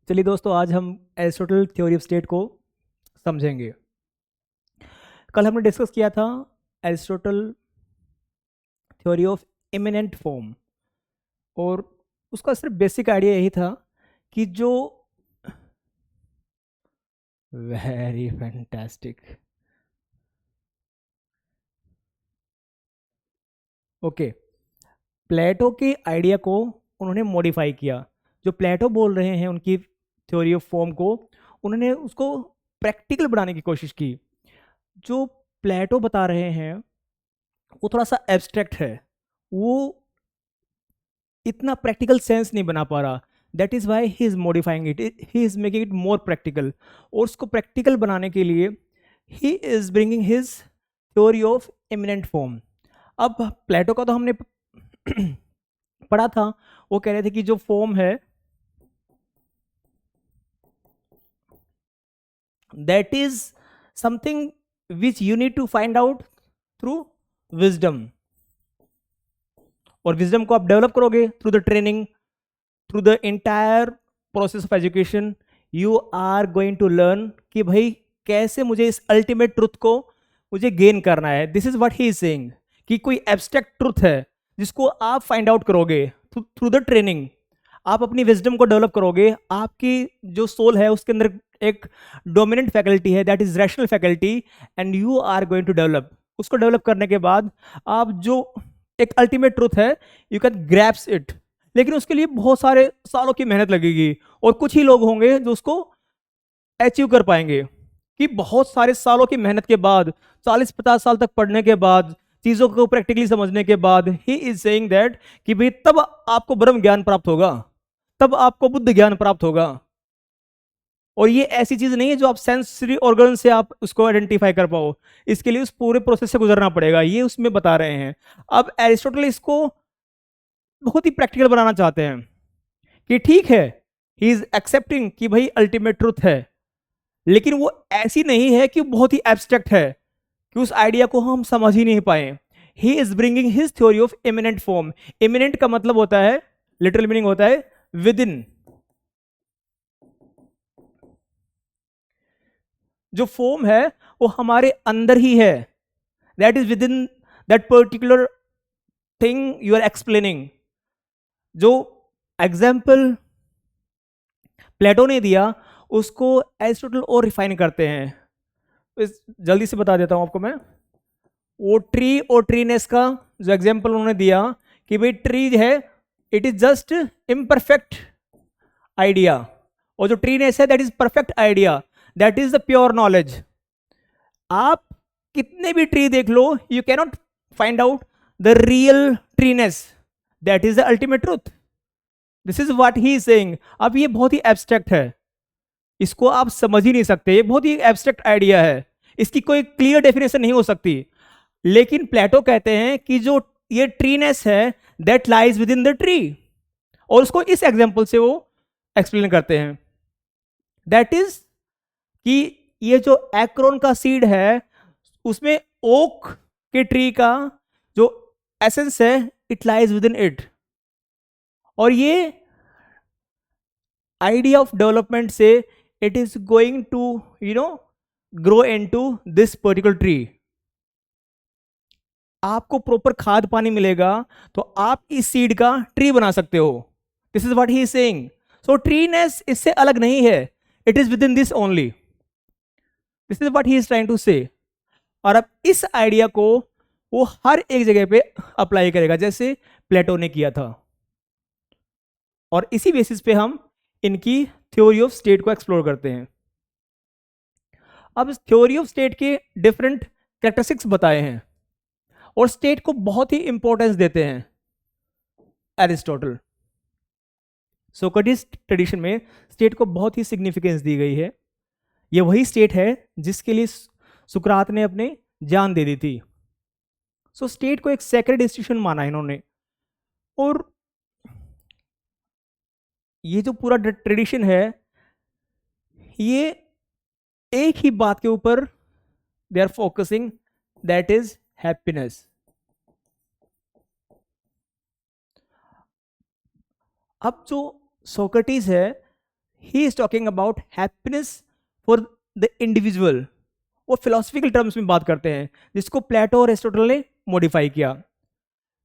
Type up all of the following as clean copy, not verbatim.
चलिए दोस्तों, आज हम एरिस्टोटल थ्योरी ऑफ स्टेट को समझेंगे। कल हमने डिस्कस किया था Aristotle theory of immanent form, और उसका सिर्फ बेसिक आइडिया यही था कि जो वेरी फैंटास्टिक ओके, प्लेटो के आइडिया को उन्होंने मॉडिफाई किया। जो प्लेटो बोल रहे हैं उनकी थ्योरी ऑफ फॉर्म को, उन्होंने उसको प्रैक्टिकल बनाने की कोशिश की। जो प्लेटो बता रहे हैं वो थोड़ा सा एब्स्ट्रैक्ट है, वो इतना प्रैक्टिकल सेंस नहीं बना पा रहा। That is why he is modifying it, he is making it more practical. और उसको प्रैक्टिकल बनाने के लिए he is bringing his theory of immanent form. अब प्लेटो का तो हमने पढ़ा था। वो कह रहे थे कि जो फॉर्म है that is something which you need to find out through wisdom, और विजडम को आप डेवलप करोगे through the training, through the entire process of education. You are going to learn कि भाई कैसे मुझे इस अल्टीमेट ट्रुथ को मुझे गेन करना है। This is what he is saying कि कोई एब्स्ट्रैक्ट ट्रुथ है जिसको आप फाइंड आउट करोगे थ्रू द ट्रेनिंग। आप अपनी विजडम को डेवलप करोगे। आपकी जो सोल है उसके अंदर एक डोमिनेंट फैकल्टी है, that is rational faculty, and you are going to develop. उसको डेवलप करने के बाद आप जो एक अल्टीमेट ट्रुथ है, यू कैन ग्रैप्स इट। लेकिन उसके लिए बहुत सारे सालों की मेहनत लगेगी, और कुछ ही लोग होंगे जो उसको अचीव कर पाएंगे। कि बहुत सारे सालों की मेहनत के बाद, 40-50 साल तक पढ़ने के बाद, चीजों को प्रैक्टिकली समझने के बाद, ही इज सेइंग दैट कि भाई तब आपको ब्रह्म ज्ञान प्राप्त होगा, तब आपको बुद्ध ज्ञान प्राप्त होगा। और ये ऐसी चीज नहीं है जो आप सेंसरी ऑर्गन से आप उसको आइडेंटिफाई कर पाओ। इसके लिए उस पूरे प्रोसेस से गुजरना पड़ेगा, ये उसमें बता रहे हैं। अब एरिस्टोटल इसको बहुत ही प्रैक्टिकल बनाना चाहते हैं कि ठीक है, ही इज एक्सेप्टिंग कि भाई अल्टीमेट ट्रुथ है, लेकिन वो ऐसी नहीं है कि बहुत ही एब्स्ट्रैक्ट है कि उस आइडिया को हम समझ ही नहीं पाए। He is bringing his theory of immanent form. Immanent का मतलब होता है, लिटरल मीनिंग होता है विद इन। जो फॉर्म है वो हमारे अंदर ही है, that is within that particular thing you are explaining. जो एग्जाम्पल प्लेटो ने दिया उसको एरिस्टोटल और रिफाइन करते हैं। जल्दी से बता देता हूं आपको मैं। वो ट्री और ट्रीनेस का जो एग्जाम्पल उन्होंने दिया कि भाई ट्री है, it is just imperfect idea, और जो ट्रीनेस है that is perfect idea, that is the pure knowledge. आप कितने भी ट्री देख लो, you cannot find out the real treeness, that is the ultimate truth. This is what he is saying. अब ये बहुत ही एब्स्ट्रैक्ट है, इसको आप समझ ही नहीं सकते, ये बहुत ही एब्स्ट्रैक्ट आइडिया है, इसकी कोई क्लियर डेफिनेशन नहीं हो सकती। लेकिन प्लेटो कहते हैं कि जो ये ट्रीनेस है that lies within the tree, और उसको इस एग्जांपल से वो एक्सप्लेन करते हैं। दैट इज कि ये जो एक्रोन का सीड है उसमें ओक के ट्री का जो एसेंस है, it lies within it. और ये आइडिया ऑफ डेवलपमेंट से it is going to grow into this particular tree. आपको प्रॉपर खाद पानी मिलेगा तो आप इस सीड का ट्री बना सकते हो। This is what he is saying. So treeness इससे अलग नहीं है, it is within this only. This is what he is trying to say. और अब इस आइडिया को वो हर एक जगह पे अप्लाई करेगा जैसे प्लेटो ने किया था, और इसी बेसिस पे हम इनकी थ्योरी ऑफ स्टेट को एक्सप्लोर करते हैं। अब इस थ्योरी ऑफ स्टेट के डिफरेंट कैरेक्टरिस्टिक्स बताए हैं, और स्टेट को बहुत ही इंपॉर्टेंस देते हैं एरिस्टोटल। सोक्रेटिस ट्रेडिशन में स्टेट को बहुत ही सिग्निफिकेंस दी गई है। यह वही स्टेट है जिसके लिए सुकरात ने अपने जान दे दी थी। सो स्टेट को एक सेक्रेड इंस्टीट्यूशन माना इन्होंने। और ये जो पूरा ट्रेडिशन है, ये एक ही बात के ऊपर they are focusing, that is happiness. अब जो सोक्रेटिस है, he is talking about happiness for the individual. वो फिलोसफिकल टर्म्स में बात करते हैं, जिसको प्लेटो और एरिस्टोटल ने मॉडिफाई किया।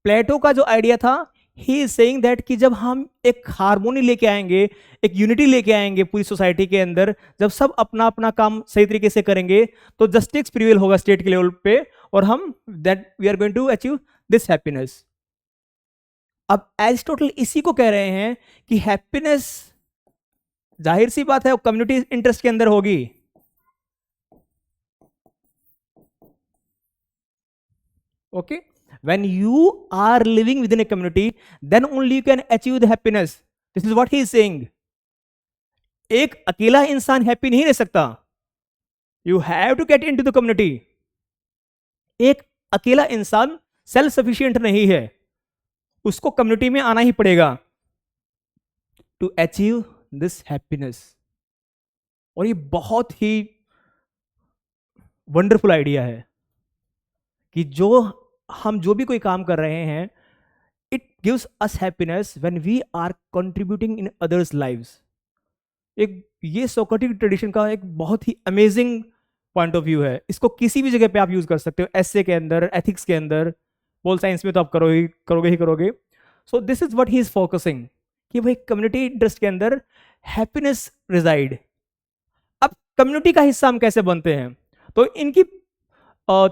प्लेटो का जो आइडिया था, ही इज सेइंग दैट कि जब हम एक हार्मोनी लेके आएंगे, एक यूनिटी लेके आएंगे पूरी सोसाइटी के अंदर, जब सब अपना अपना काम सही तरीके से करेंगे, तो जस्टिस प्रिवेल होगा स्टेट के लेवल पे, और हम that we are going to achieve this happiness. अब एरिस्टोटल इसी को कह रहे हैं कि हैप्पीनेस जाहिर सी बात है कम्युनिटी इंटरेस्ट के अंदर होगी। Okay, when you are living within a community, then only you can achieve the happiness. This is what he is saying. एक अकेला इंसान हैप्पी नहीं रह सकता, you have to get into the community. एक अकेला इंसान सेल्फ सफिशिएंट नहीं है, उसको कम्युनिटी में आना ही पड़ेगा टू अचीव दिस हैप्पीनेस। और ये बहुत ही वंडरफुल आइडिया है कि हम जो भी कोई काम कर रहे हैं, it gives us happiness when we are contributing in others lives. एक ये सोक्रेटिक ट्रेडिशन का एक बहुत ही अमेजिंग पॉइंट ऑफ व्यू है। इसको किसी भी जगह पे आप यूज कर सकते हो, एसे के अंदर, एथिक्स के अंदर, पोल साइंस में तो आप करोगे। So this is what he is focusing कि भाई कम्युनिटी इंटरेस्ट के अंदर हैप्पीनेस रिजाइड। अब कम्युनिटी का हिस्सा हम कैसे बनते हैं, तो इनकी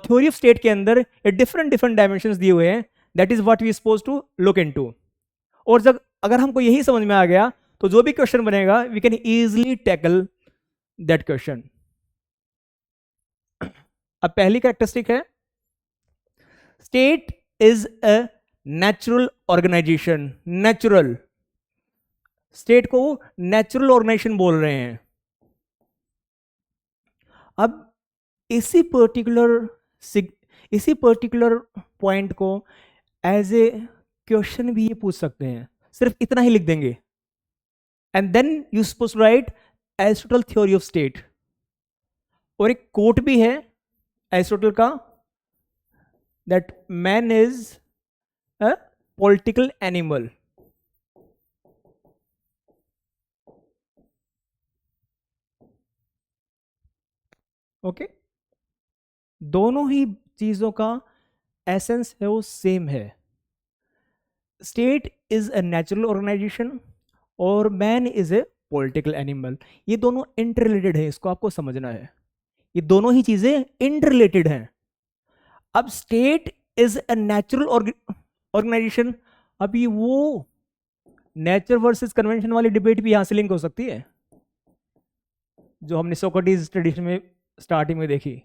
थ्योरी ऑफ स्टेट के अंदर डिफरेंट डायमेंशंस दिए हुए हैं, that is what we suppose to look into. और जब अगर हमको यही समझ में आ गया, तो जो भी क्वेश्चन बनेगा we can easily tackle that question. अब पहली कैरेक्टरिस्टिक है, state is a natural organization. Natural, state को नेचुरल ऑर्गेनाइजेशन बोल रहे हैं। अब इसी पर्टिकुलर पॉइंट को एज ए क्वेश्चन भी ये पूछ सकते हैं, सिर्फ इतना ही लिख देंगे, and then you suppose to write Aristotle theory of state. और एक कोट भी है एरिस्टोटल का, that man is a political animal. Okay, दोनों ही चीजों का एसेंस है वो सेम है। State is a natural organisation और man is a political animal. ये दोनों इंटररिलेटेड है, इसको आपको समझना है। ये दोनों ही चीजें इंटररिलेटेड हैं। अब state is a natural organization, अभी वो नेचर वर्सेस कन्वेंशन वाली डिबेट भी यहां से लिंक हो सकती है, जो हमने सोक्रेटिस ट्रेडिशन में स्टार्टिंग में देखी।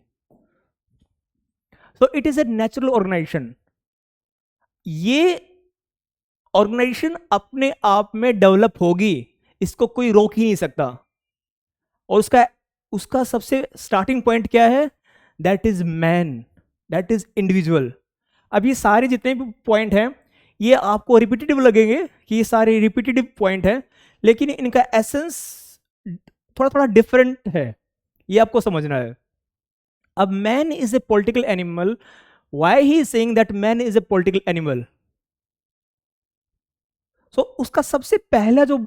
तो it is a natural organization. ये ऑर्गेनाइजेशन अपने आप में डेवलप होगी, इसको कोई रोक ही नहीं सकता। और उसका सबसे स्टार्टिंग पॉइंट क्या है, that is man, that is individual. अब ये सारे जितने भी पॉइंट हैं, ये आपको रिपीटेटिव लगेंगे कि ये सारे रिपीटेटिव पॉइंट हैं, लेकिन इनका एसेंस थोड़ा थोड़ा डिफरेंट है, ये आपको समझना है। अब man is a political animal, why he is saying that man is a political animal. So उसका सबसे पहला जो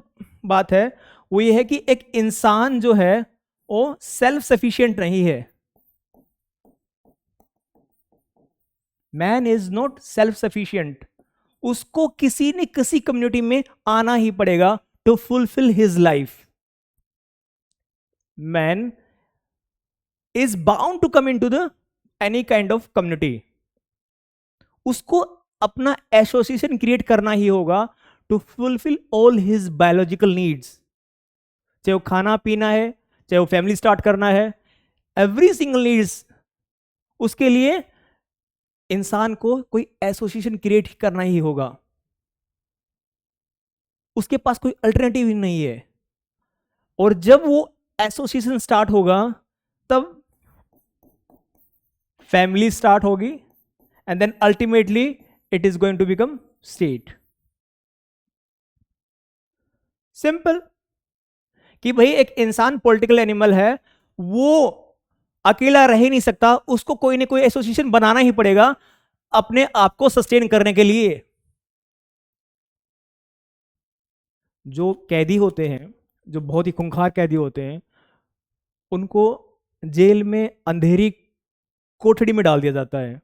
बात है वो ये है कि एक इंसान जो है वो सेल्फ सफिशिएंट नहीं है। Man is not self sufficient, उसको किसी न किसी कम्युनिटी में आना ही पड़ेगा to fulfil his life. Man is bound to come into the any kind of community। उसको अपना एसोसिएशन क्रिएट करना ही होगा to fulfil all his biological needs, चाहे वो खाना पीना है, चाहे वो फैमिली स्टार्ट करना है, एवरी सिंगल नीड्स, उसके लिए इंसान को कोई एसोसिएशन क्रिएट करना ही होगा। उसके पास कोई अल्टरनेटिव ही नहीं है। और जब वो एसोसिएशन स्टार्ट होगा, तब फैमिली स्टार्ट होगी, and then ultimately it is going to become state. Simple कि भाई एक इंसान पॉलिटिकल एनिमल है, वो अकेला रह ही नहीं सकता, उसको कोई ना कोई एसोसिएशन बनाना ही पड़ेगा अपने आप को सस्टेन करने के लिए। जो कैदी होते हैं जो बहुत ही खूंखार कैदी होते हैं, उनको जेल में अंधेरी कोठड़ी में डाल दिया जाता है,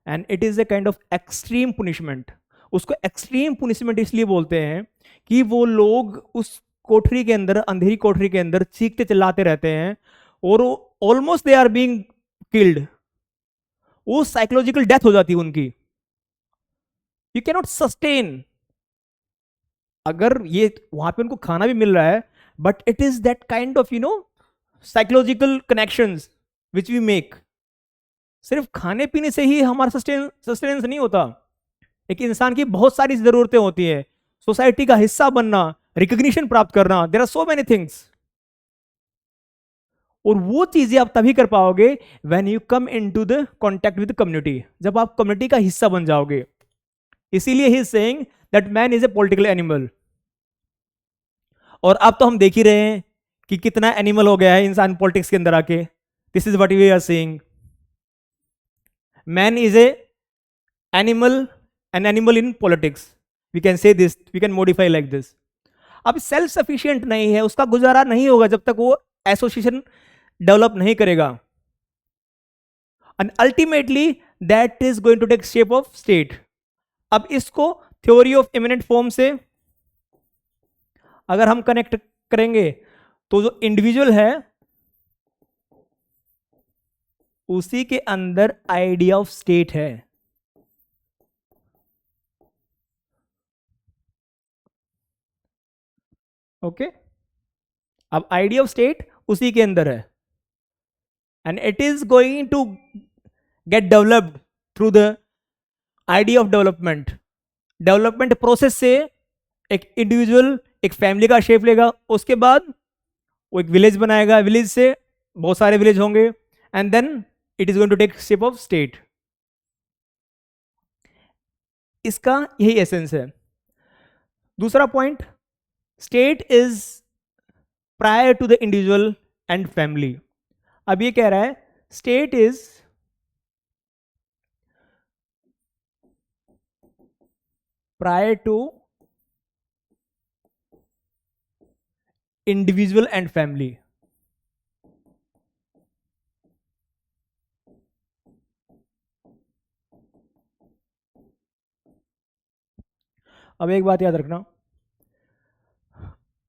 and it is a kind of extreme punishment. उसको एक्सट्रीम पुनिशमेंट इसलिए बोलते हैं कि वो लोग उस कोठरी के अंदर, अंधेरी कोठरी के अंदर चीखते चिल्लाते रहते हैं और almost they are being killed. वो साइकोलॉजिकल डेथ हो जाती है उनकी। You cannot sustain. अगर ये वहां पे उनको खाना भी मिल रहा है, but it is that kind of psychological connections which we make. सिर्फ खाने पीने से ही हमारा सस्टेनेंस नहीं होता। एक इंसान की बहुत सारी जरूरतें होती है, सोसाइटी का हिस्सा बनना, रिकॉग्निशन प्राप्त करना, there are so many things. और वो चीजें आप तभी कर पाओगे when you come into the contact with community, जब आप कम्युनिटी का हिस्सा बन जाओगे। इसीलिए he is saying that man is a political animal. और अब तो हम देख ही रहे हैं कि कितना एनिमल हो गया है इंसान पॉलिटिक्स के अंदर आके। This is what we are saying, man is a animal, an animal in politics. We can say this, we can modify like this. अब सेल्फ सफिशिएंट नहीं है, उसका गुजारा नहीं होगा जब तक वो एसोसिएशन डेवलप नहीं करेगा। And ultimately that is going to take shape of state. अब इसको थ्योरी ऑफ इमिनेंट फॉर्म से अगर हम कनेक्ट करेंगे तो जो इंडिविजुअल है उसी के अंदर आइडिया ऑफ स्टेट है। ओके अब आइडिया ऑफ स्टेट उसी के अंदर है, and it is going to get developed through the idea of development. Development process से एक इंडिविजुअल एक फैमिली का शेप लेगा, उसके बाद वो एक विलेज बनाएगा, विलेज से बहुत सारे विलेज होंगे, and then it is going to take shape of state. इसका यही एसेंस है। दूसरा point, state is prior to the individual and family. अब ये कह रहा है state is prior to individual and family. अब एक बात याद रखना,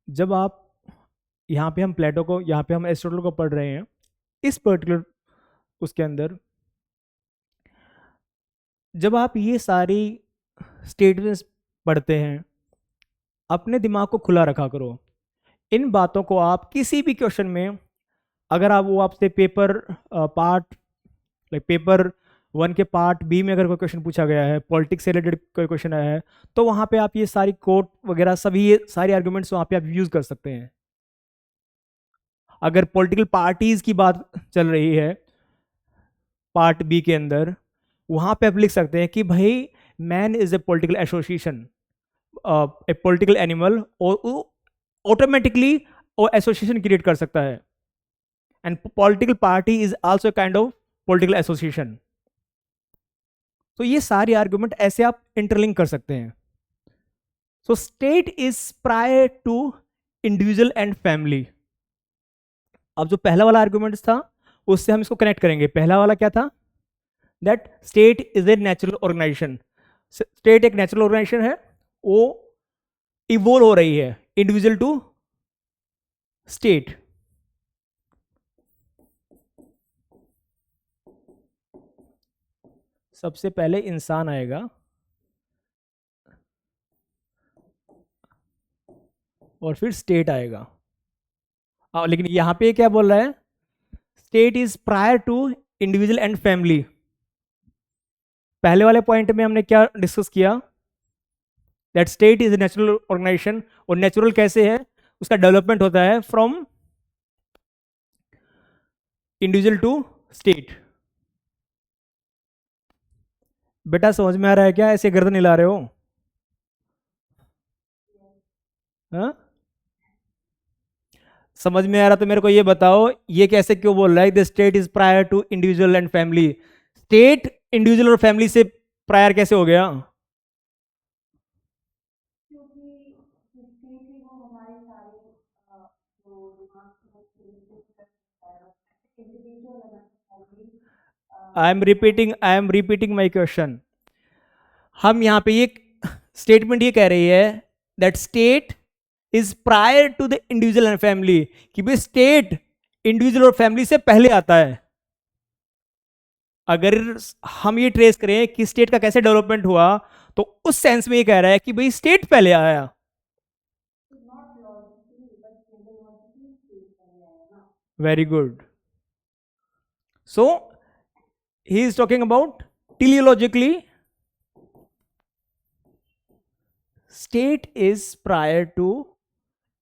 जब आप यहां पे हम प्लेटो को, यहां पे हम एरिस्टोटल को पढ़ रहे हैं, इस पर्टिकुलर उसके अंदर जब आप ये सारी स्टेटमेंट्स पढ़ते हैं, अपने दिमाग को खुला रखा करो। इन बातों को आप किसी भी क्वेश्चन में, अगर आप वो आपसे पेपर पार्ट लाइक पेपर 1 के पार्ट बी में अगर कोई क्वेश्चन पूछा गया है, पॉलिटिक्स से रिलेटेड कोई क्वेश्चन आया है, तो वहां पे आप ये सारी कोट वगैरह सभी ये सारे आर्गुमेंट्स वहां पे आप यूज कर सकते हैं। अगर पॉलिटिकल पार्टीज की बात चल रही है पार्ट बी के अंदर, वहां पे आप लिख सकते हैं कि भाई man is a political association, A political animal, और ऑटोमेटिकली वो एसोसिएशन क्रिएट कर सकता है। And political party is also kind of political association. तो ये सारे आर्गुमेंट ऐसे आप इंटरलिंक कर सकते हैं। So state is prior to individual and family. अब जो पहला वाला आर्गुमेंट था उससे हम इसको कनेक्ट करेंगे। पहला वाला क्या था? That state is a natural organization. State एक नेचुरल ऑर्गेनाइजेशन है, वो इवोल्व हो रही है इंडिविजुअल टू स्टेट। सबसे पहले इंसान आएगा और फिर स्टेट आएगा। लेकिन यहां पे क्या बोल रहा है? State is prior to individual and family. पहले वाले पॉइंट में हमने क्या डिस्कस किया? That state is a natural organisation. और नेचुरल कैसे है? उसका डेवलपमेंट होता है फ्रॉम इंडिविजुअल टू स्टेट। बेटा समझ में आ रहा है क्या? ऐसे गर्दन हिला रहे हो? हाँ, समझ में आ रहा तो मेरे को ये बताओ, ये कैसे क्यों बोल रहा है the state is prior to individual and family? State individual और फैमिली से प्रायर कैसे हो गया? I am repeating my question. हम यहाँ पे ये स्टेटमेंट ये कह रही है that state is prior to the individual and family, कि भाई स्टेट इंडिविजुअल और फैमिली से पहले आता है. अगर हम ये ट्रेस करें कि स्टेट का कैसे डेवलपमेंट हुआ, तो उस सेंस में ये कह रहा है कि भाई स्टेट पहले आया. Very good. So he is talking about teleologically state is prior to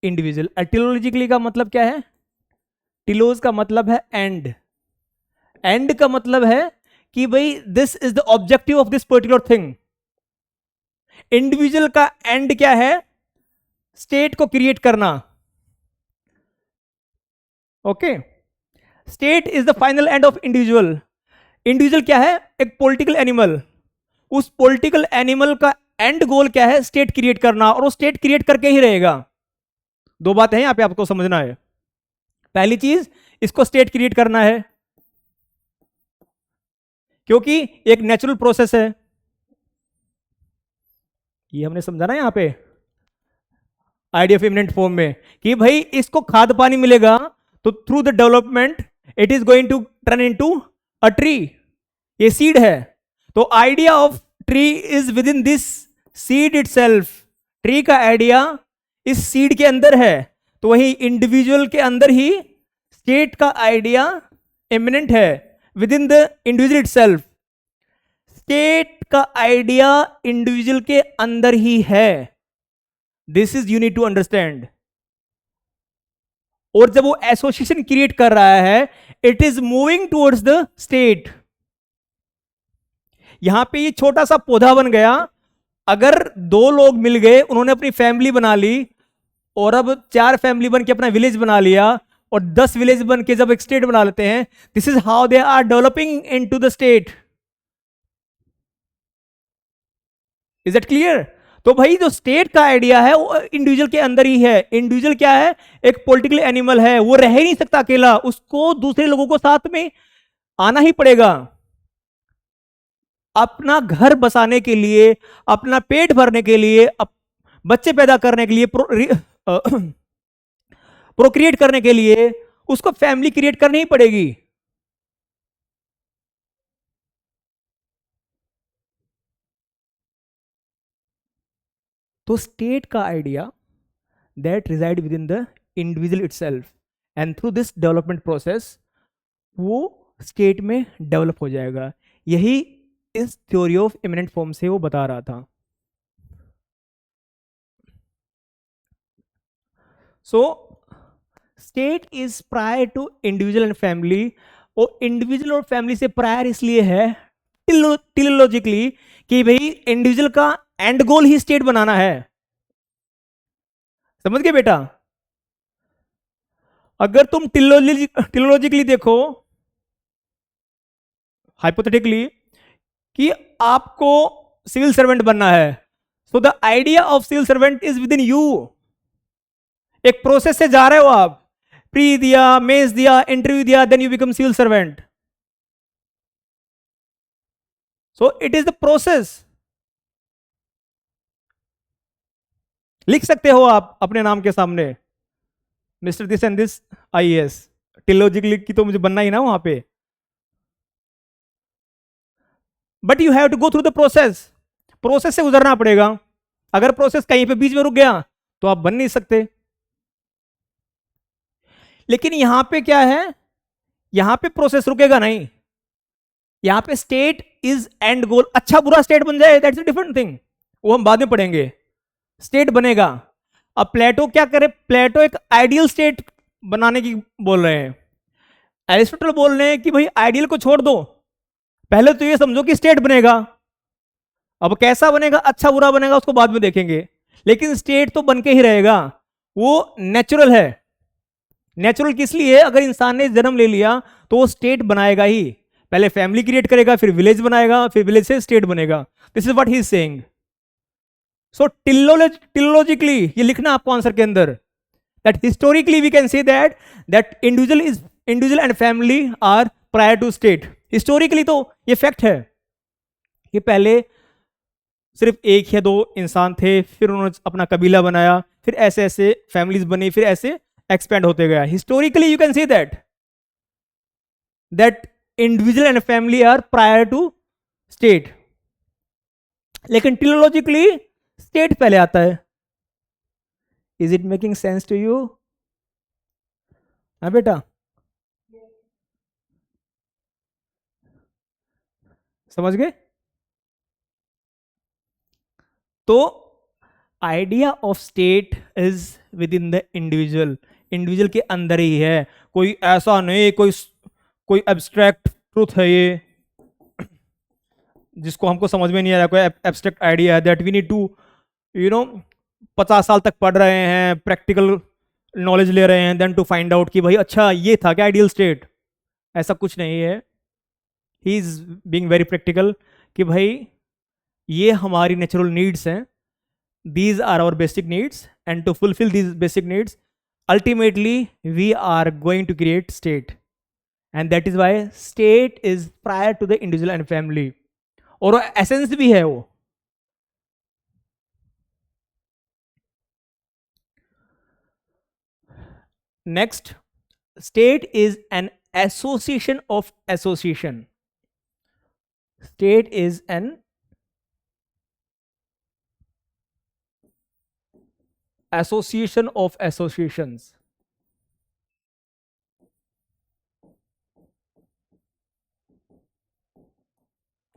individual. Teleologically का मतलब क्या है? टिलोज का मतलब है एंड. एंड का मतलब है कि भाई this is the objective of this particular thing. Individual का एंड क्या है? स्टेट को क्रिएट करना. Okay. State is the final end of individual. Individual क्या है? एक पॉलिटिकल एनिमल. उस पॉलिटिकल एनिमल का एंड गोल क्या है? स्टेट क्रिएट करना, और वो स्टेट क्रिएट करके ही रहेगा. दो बातें हैं यहां पे आपको समझना है. पहली चीज, इसको स्टेट क्रिएट करना है क्योंकि एक नेचुरल प्रोसेस है. ये हमने समझा ना यहां पे आइडिया ऑफ इमिनेंट फॉर्म में, कि भाई इसको खाद पानी मिलेगा तो through the development it is going to turn into a tree. ये सीड है. तो idea of tree is within this seed itself. Tree का आइडिया इस सीड के अंदर है. तो वही इंडिविजुअल के अंदर ही स्टेट का आइडिया इमिनेंट है, within the individual itself. State का आइडिया इंडिविजुअल के अंदर ही है. This is you need to understand. और जब वो एसोसिएशन क्रिएट कर रहा है, it is moving towards the state. यहां पे ये छोटा सा पौधा बन गया. अगर दो लोग मिल गए, उन्होंने अपनी फैमिली बना ली, और अब 4 फैमिली बन के अपना विलेज बना लिया, और 10 विलेज बन के जब एक स्टेट बना लेते हैं, this is how they are developing into the state. Is that clear? तो भाई जो स्टेट का आइडिया है वो इंडिविजुअल के अंदर ही है. इंडिविजुअल क्या है? एक पॉलिटिकल एनिमल है. वो रह ही नहीं सकता अकेला, उसको दूसरे लोगों को साथ में आना ही पड़ेगा. अपना घर बसाने के लिए, अपना पेट भरने के लिए, बच्चे पैदा करने के लिए, प्रोक्रिएट करने के लिए उसको फैमिली क्रिएट करनी ही पड़ेगी. तो स्टेट का idea that reside within the individual itself, and through this development process वो स्टेट में डेवलप हो जाएगा. यही इस थ्योरी ऑफ इमिनेंट फॉर्म से वो बता रहा था. So state is prior to individual and family. और इंडिविजुअल और फैमिली से प्रायर इसलिए है टिलोलॉजिकली कि भाई इंडिविजुअल का एंड गोल ही स्टेट बनाना है. समझ गए बेटा? अगर तुम टिलोलॉजिकली देखो, हाइपोथेटिकली, कि आपको सिविल सर्वेंट बनना है, so the idea of civil servant is within you. एक प्रोसेस से जा रहे हो आप, प्री दिया, मेंस दिया, इंटरव्यू दिया, then you become civil servant. So it is the process. लिख सकते हो आप अपने नाम के सामने mister this and this IAS. Teleologically की तो मुझे बनना ही ना वहां पे. But you have to go through the process. Process से गुजरना पड़ेगा. अगर प्रोसेस कहीं पे बीच में रुक गया तो आप बन नहीं सकते. लेकिन यहां पे क्या है? यहां पे प्रोसेस रुकेगा नहीं. यहां पे स्टेट इज एंड गोल. अच्छा बुरा स्टेट बन जाए दैट्स अ डिफरेंट थिंग, वो हम बाद में पढ़ेंगे. स्टेट बनेगा. अब प्लेटो क्या करे? प्लेटो एक आइडियल स्टेट बनाने की बोल रहे हैं. एरिस्टोटल बोल रहे हैं कि भाई आइडियल को छोड़ दो, पहले तो ये समझो कि स्टेट बनेगा. अब कैसा बनेगा, अच्छा बुरा बनेगा, उसको बाद में देखेंगे. लेकिन स्टेट तो बन के ही रहेगा. वो नेचुरल है. नेचुरल किस लिए? अगर इंसान ने जन्म ले लिया तो वो स्टेट बनाएगा ही. पहले फैमिली क्रिएट करेगा, फिर विलेज बनाएगा, फिर विलेज से स्टेट बनेगा. This is what he is saying. So teleologically ये लिखना आपको आंसर के अंदर, that historically we can say that individual and family are prior to state. Historically तो ये फैक्ट है कि पहले सिर्फ एक या दो इंसान थे, फिर उन्होंने अपना कबीला बनाया, फिर ऐसे ऐसे फैमिलीज बनी, फिर ऐसे एक्सपेंड होते गया। Historically you can see that individual and family are prior to state, लेकिन टियोलॉजिकली स्टेट पहले आता है। Is it making sense to you? हाँ बेटा, समझ गए? तो idea of state is within the individual, individual के अंदर ही है, कोई ऐसा नहीं, कोई एब्स्ट्रैक्ट ट्रूथ है ये जिसको हमको समझ में नहीं आ रहा, कोई एब्स्ट्रैक्ट आइडिया है दैट वी नीड टू 50 साल तक पढ़ रहे हैं, प्रैक्टिकल नॉलेज ले रहे हैं, देन टू फाइंड आउट कि भाई अच्छा ये था क्या आइडियल स्टेट। ऐसा कुछ नहीं है। He is being very practical कि भाई ये हमारी नेचुरल नीड्स हैं, these are our basic needs, and to fulfill these basic needs ultimately we are going to create state, and that is why state is prior to the individual and family, और वो essence भी है वो। Next, state is an association of association. State is an association of associations.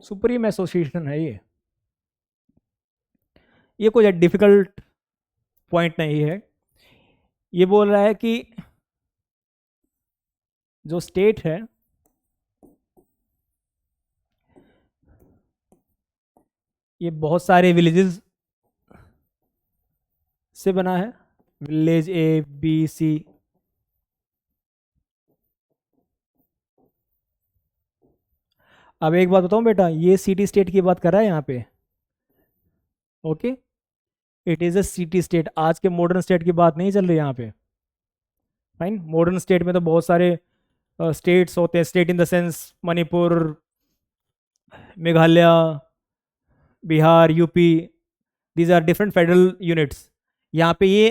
Supreme association है ये कोई difficult point नहीं है। ये बोल रहा है कि जो स्टेट है ये बहुत सारे विलेजेस से बना है, विलेज ए बी सी। अब एक बात बताऊं बेटा, ये सिटी स्टेट की बात कर रहा है यहाँ पे, okay? It is a city state, आज के मॉडर्न स्टेट की बात नहीं चल रही यहाँ पे। फाइन, मॉडर्न स्टेट में तो बहुत सारे स्टेट्स होते हैं, state in the sense Manipur, Meghalaya, Bihar, UP, these are different federal units. यहाँ पे ये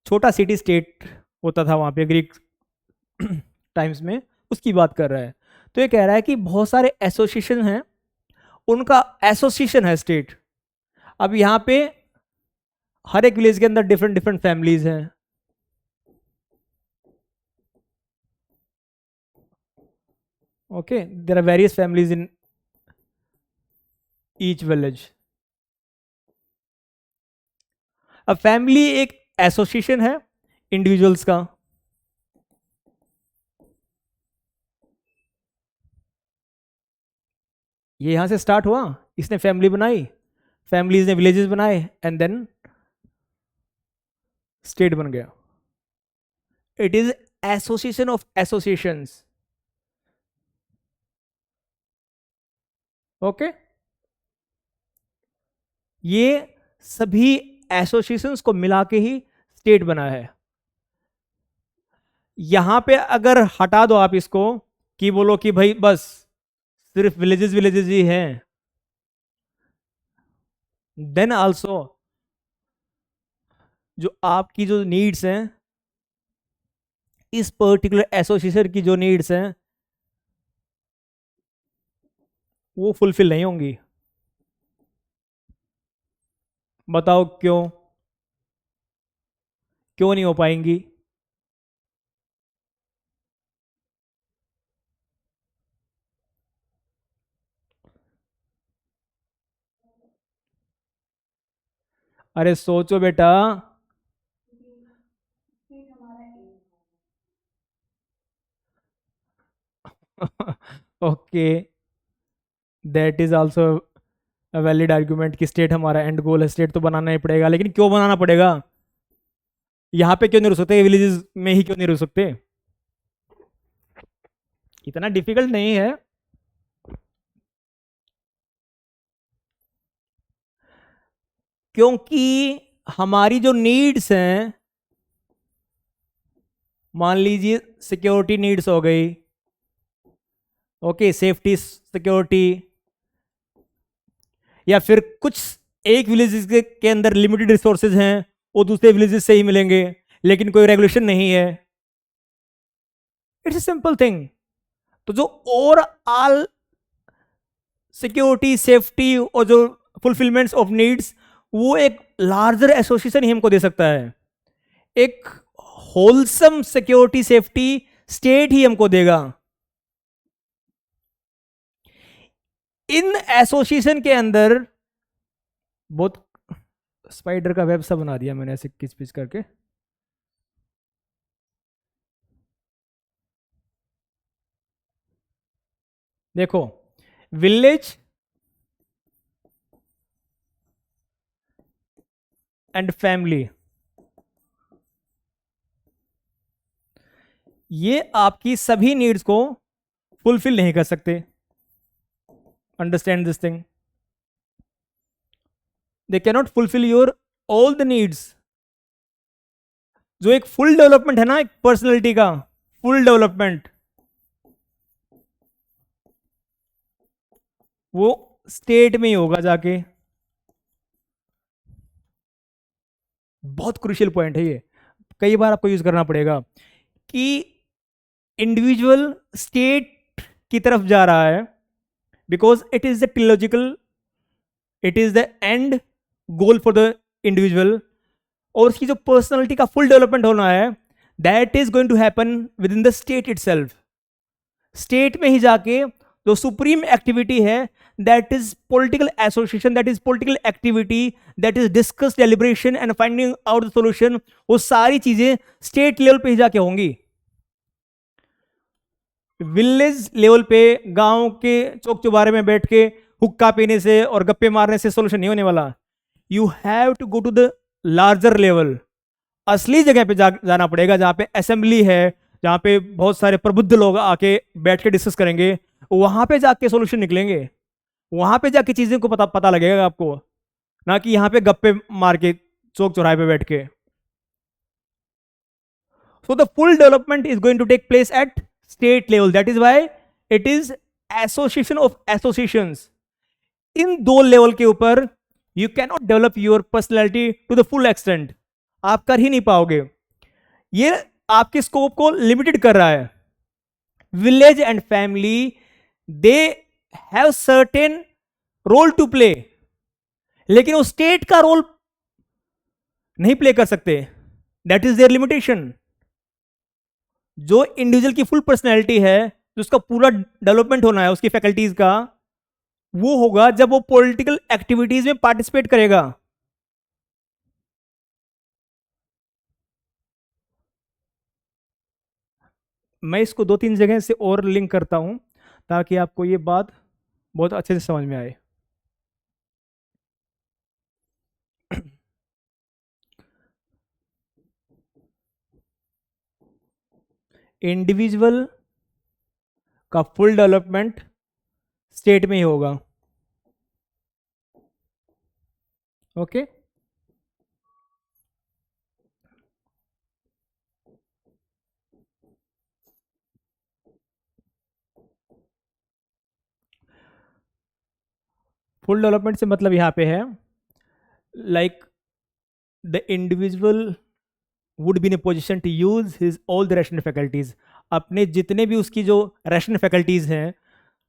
छोटा सिटी स्टेट होता था वहाँ पे ग्रीक टाइम्स में, उसकी बात कर रहा है। तो ये कह रहा है कि बहुत सारे एसोसिएशन हैं, उनका एसोसिएशन है स्टेट। अब यहाँ पे हर एक विलेज के अंदर डिफरेंट डिफरेंट फैमिलीज हैं, okay? There are various families in each village. अब फैमिली एक एसोसिएशन है इंडिविजुअल्स का। ये यहां से स्टार्ट हुआ, इसने फैमिली बनाई, फैमिलीज ने विलेजेस बनाए, एंड देन स्टेट बन गया। It is association of associations, okay? ये सभी एसोसिएशंस को मिला के ही स्टेट बना है। यहां पे अगर हटा दो आप इसको कि बोलो कि भाई बस सिर्फ विलेजेस विलेजेस ही हैं, देन आल्सो जो आपकी जो नीड्स हैं, इस पर्टिकुलर एसोसिएशन की जो नीड्स हैं वो फुलफिल नहीं होंगी। बताओ क्यों? क्यों नहीं हो पाएंगी? अरे सोचो बेटा। Okay, that is also a valid argument कि स्टेट हमारा एंड गोल है, स्टेट तो बनाना ही पड़ेगा, लेकिन क्यों बनाना पड़ेगा? यहाँ पे क्यों नहीं रुक सकते? विलेजेस में ही क्यों नहीं रुक सकते? इतना डिफिकल्ट नहीं है। क्योंकि हमारी जो नीड्स हैं, मान लीजिए सिक्योरिटी नीड्स हो गई, ओके, सेफ्टी सिक्योरिटी, या फिर कुछ एक विलेज के अंदर लिमिटेड रिसोर्सेज हैं, वो दूसरे विलेजेस से ही मिलेंगे, लेकिन कोई रेगुलेशन नहीं है। It's a simple thing. तो जो ओवरऑल सिक्योरिटी, सेफ्टी और जो फुलफिलमेंट ऑफ नीड्स, वो एक लार्जर एसोसिएशन ही हमको दे सकता है। एक होलसम सिक्योरिटी सेफ्टी स्टेट ही हमको देगा। इन एसोसिएशन के अंदर बहुत स्पाइडर का वेब सा बना दिया मैंने ऐसे किच पिच करके। देखो, विलेज एंड फैमिली, ये आपकी सभी नीड्स को फुलफिल नहीं कर सकते। Understand this thing, they cannot fulfil your all the needs. जो एक फुल डेवलपमेंट है ना एक पर्सनैलिटी का, फुल डेवलपमेंट, वो स्टेट में ही होगा जाके। बहुत क्रूशियल पॉइंट है ये, कई बार आपको यूज करना पड़ेगा कि इंडिविजुअल स्टेट की तरफ जा रहा है, because it is the teleological, it is the end goal for the individual. और उसकी जो पर्सनालिटी का फुल डेवलपमेंट होना है, that is going to happen within the state itself. State में ही जाके जो सुप्रीम एक्टिविटी है, that is political association, that is political activity, that is discuss, deliberation and finding out the solution, वो सारी चीजें स्टेट लेवल पे ही जाके होंगी। विलेज लेवल पे गांव के चौक चौबारे में बैठ के हुक्का पीने से और गप्पे मारने से सोल्यूशन नहीं होने वाला। You have to go to the larger level, असली जगह पे जाना पड़ेगा, जहां पे असेंबली है, जहां पे बहुत सारे प्रबुद्ध लोग आके बैठ के डिस्कस करेंगे, वहां पे जाके सॉल्यूशन निकलेंगे, वहां पे जाके चीजें को पता लगेगा आपको, ना कि यहां पे गप्पे मार के चौक चौराहे पे बैठ के। So the full development is going to take place at state level, that is why it is association of associations. इन दो लेवल के ऊपर you cannot develop your personality to the full extent, आप कर ही नहीं पाओगे। ये आपके स्कोप को लिमिटेड कर रहा है। Village and family, they have certain role to play, लेकिन वो स्टेट का रोल नहीं प्ले कर सकते, दैट इज देयर लिमिटेशन। जो इंडिविजुअल की फुल पर्सनैलिटी है, जो उसका पूरा डेवलपमेंट होना है उसकी फैकल्टीज का, वो होगा जब वो पॉलिटिकल एक्टिविटीज में पार्टिसिपेट करेगा। मैं इसको दो तीन जगह से और लिंक करता हूं ताकि आपको ये बात बहुत अच्छे से समझ में आए। इंडिविजुअल का फुल डेवलपमेंट स्टेट में ही होगा। ओके, फुल डेवलपमेंट से मतलब यहां पे है like the individual would be in a position to use his all the rational faculties. अपने जितने भी उसकी जो रैशनल फैकल्टीज हैं,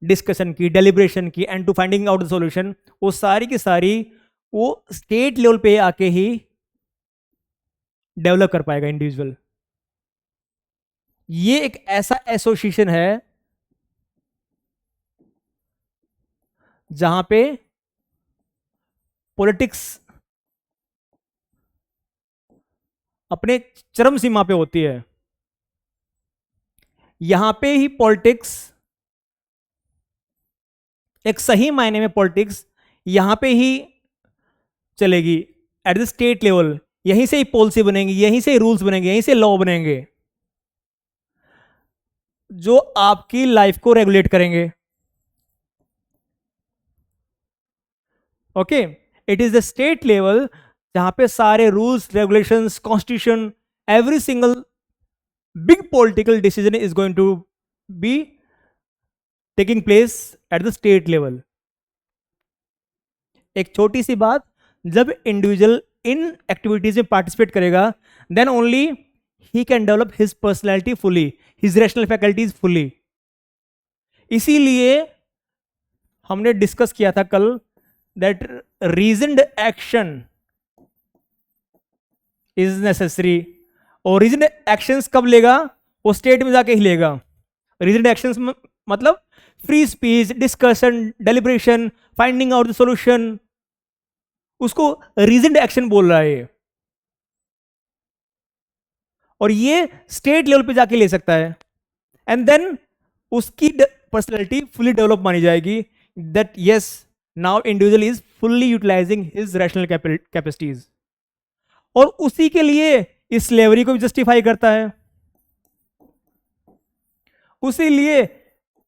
डिस्कशन की, डेलिब्रेशन की, and to finding out the solution, वो सारी की सारी वो स्टेट लेवल पे आके ही डेवलप कर पाएगा इंडिविजुअल। ये एक ऐसा एसोसिएशन है जहां पे पॉलिटिक्स अपने चरम सीमा पे होती है। यहां पे ही पॉलिटिक्स, एक सही मायने में पॉलिटिक्स यहां पे ही चलेगी एट द स्टेट लेवल। यहीं से ही पॉलिसी बनेंगी, यहीं से ही रूल्स बनेंगे, यहीं से लॉ बनेंगे जो आपकी लाइफ को रेगुलेट करेंगे। Okay, it is the state level जहां पे सारे rules, regulations, constitution, every single big political decision is going to be taking place at the state level. एक छोटी सी बात, जब इंडिविजुअल इन एक्टिविटीज में पार्टिसिपेट करेगा then only he can develop his personality fully, his rational faculties fully. इसीलिए हमने डिस्कस किया था कल that reasoned action is necessary. और रीजनड एक्शंस कब लेगा? वो स्टेट में जाके ही लेगा। रीजनड एक्शंस मतलब free speech, discussion, deliberation, finding out the solution, उसको रीजनड एक्शन बोल रहा है। और ये स्टेट लेवल पे जाके ले सकता है एंड देन उसकी पर्सनैलिटी फुली डेवलप मानी जाएगी that yes now individual is fully utilizing his rational capacities. और उसी के लिए इस स्लेवरी को भी जस्टिफाई करता है, उसी लिए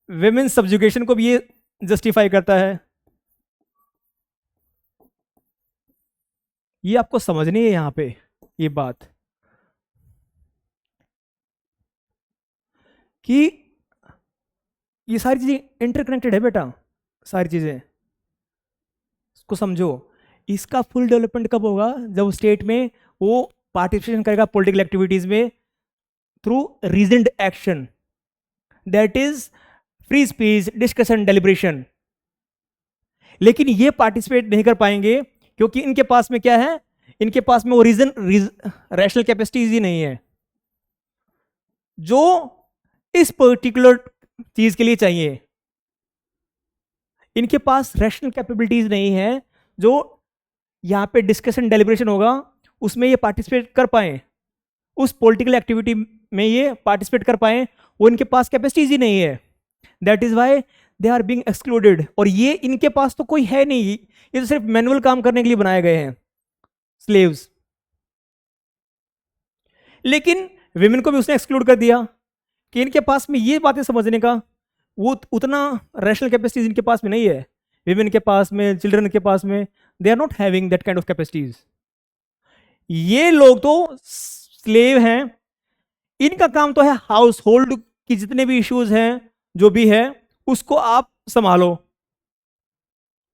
विमेन सब्जुगेशन को भी ये जस्टिफाई करता है। ये आपको समझनी है यहां पे ये बात कि ये सारी चीजें इंटरकनेक्टेड है बेटा, सारी चीजें इसको समझो। इसका फुल डेवलपमेंट कब होगा? जब स्टेट में वो पार्टिसिपेशन करेगा पॉलिटिकल एक्टिविटीज में through reasoned action, that is free speech, discussion, deliberation. लेकिन ये पार्टिसिपेट नहीं कर पाएंगे क्योंकि इनके पास में क्या है? इनके पास में वो रैशनल कैपेसिटीज ही नहीं है जो इस पर्टिकुलर चीज के लिए चाहिए। इनके पास रैशनल कैपेबिलिटीज नहीं है जो यहां पे डिस्कशन डेलिब्रेशन होगा उसमें ये पार्टिसिपेट कर पाए, उस पॉलिटिकल एक्टिविटी में ये पार्टिसिपेट कर पाए, वो इनके पास कैपेसिटीज ही नहीं है। That is why they are being excluded. और ये इनके पास तो कोई है नहीं, ये तो सिर्फ मैनुअल काम करने के लिए बनाए गए हैं स्लेव्स। लेकिन विमेन को भी उसने एक्सक्लूड कर दिया कि इनके पास में ये बातें समझने का वो उतना रैशनल कैपेसिटीज इनके पास में नहीं है। विमेन के पास में, चिल्ड्रन के पास में, they are not having that kind of capacities. ये लोग तो स्लेव हैं, इनका काम तो है हाउस होल्ड की जितने भी इश्यूज हैं जो भी है उसको आप संभालो।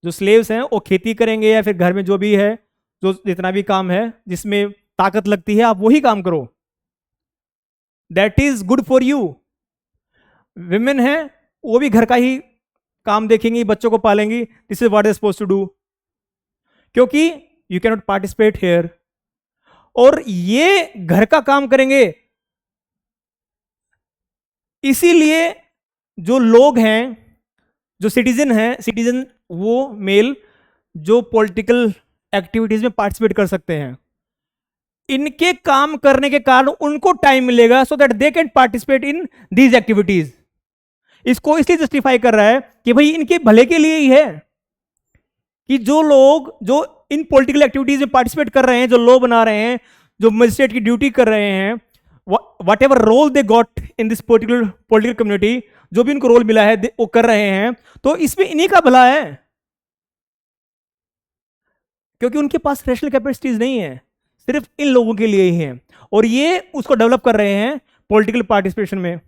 जो स्लेव्स हैं वो खेती करेंगे या फिर घर में जो भी है, जो जितना भी काम है जिसमें ताकत लगती है आप वही काम करो, that is good for you. Women है वो भी घर का ही काम देखेंगी, बच्चों को पालेंगी, this is what is suppose to do, क्योंकि you can not participate here. और ये घर का काम करेंगे, इसीलिए जो लोग हैं, जो सिटीजन हैं, सिटीजन वो मेल जो पॉलिटिकल एक्टिविटीज में पार्टिसिपेट कर सकते हैं, इनके काम करने के कारण उनको टाइम मिलेगा so that they can participate in these activities. इसको इसलिए जस्टिफाई कर रहा है कि भाई इनके भले के लिए ही है कि जो लोग जो इन पॉलिटिकल एक्टिविटीज में पार्टिसिपेट कर रहे हैं, जो लॉ बना रहे हैं, जो मजिस्ट्रेट की ड्यूटी कर रहे हैं, whatever role they got in this particular political community, जो भी इनको रोल मिला है वो कर रहे हैं, तो इसमें इन्हीं का भला है क्योंकि उनके पास रैशनल कैपेसिटीज नहीं है, सिर्फ इन लोगों के लिए ही है। और ये उसको डेवलप कर रहे हैं पॉलिटिकल पार्टिसिपेशन में।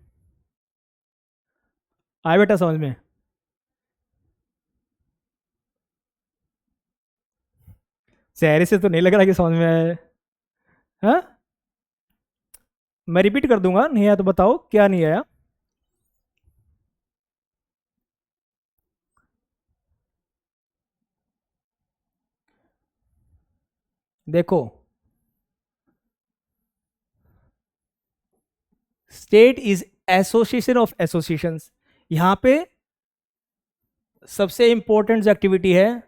आए बेटा समझ में? चेहरे से तो नहीं लग रहा कि समझ में आया है। हाँ? मैं रिपीट कर दूंगा, नहीं आया तो बताओ क्या नहीं आया। देखो, state is association of associations. यहां पे सबसे इंपॉर्टेंट जो एक्टिविटी है,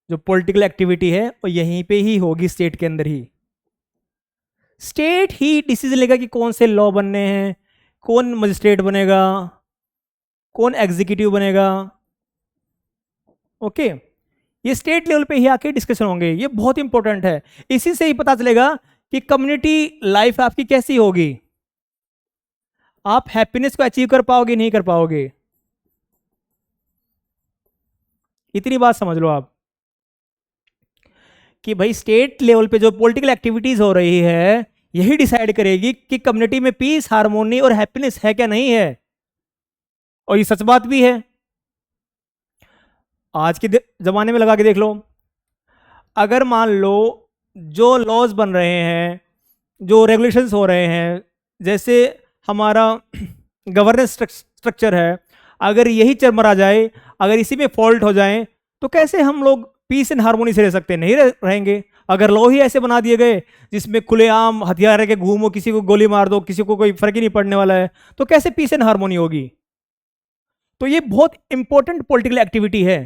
जो पॉलिटिकल एक्टिविटी है, वो यहीं पे ही होगी, स्टेट के अंदर ही। स्टेट ही डिसीजन लेगा कि कौन से लॉ बनने हैं, कौन मजिस्ट्रेट बनेगा, कौन एग्जीक्यूटिव बनेगा। ओके, ये स्टेट लेवल पे ही आके डिस्कशन होंगे, ये बहुत इंपॉर्टेंट है। इसी से ही पता चलेगा कि कम्युनिटी लाइफ आपकी कैसी होगी, आप हैप्पीनेस को अचीव कर पाओगे नहीं कर पाओगे। इतनी बात समझ लो आप कि भाई स्टेट लेवल पे जो पॉलिटिकल एक्टिविटीज हो रही है यही डिसाइड करेगी कि कम्युनिटी में पीस, हार्मोनी और हैप्पीनेस है क्या नहीं है। और ये सच बात भी है। आज के जमाने में लगा के देख लो, अगर मान लो जो लॉज बन रहे हैं, जो रेगुलेशंस हो रहे हैं, जैसे हमारा गवर्नेंस स्ट्रक्चर है, अगर यही चरमरा जाए, अगर इसी में फॉल्ट हो जाए, तो कैसे हम लोग पीस एंड हार्मोनी से रह सकते हैं? नहीं रहेंगे। अगर लॉ ही ऐसे बना दिए गए जिसमें खुलेआम हथियार के घूमो, किसी को गोली मार दो, किसी को कोई फर्क ही नहीं पड़ने वाला है, तो कैसे पीस एंड हार्मोनी होगी? तो ये बहुत इंपॉर्टेंट पॉलिटिकल एक्टिविटी है।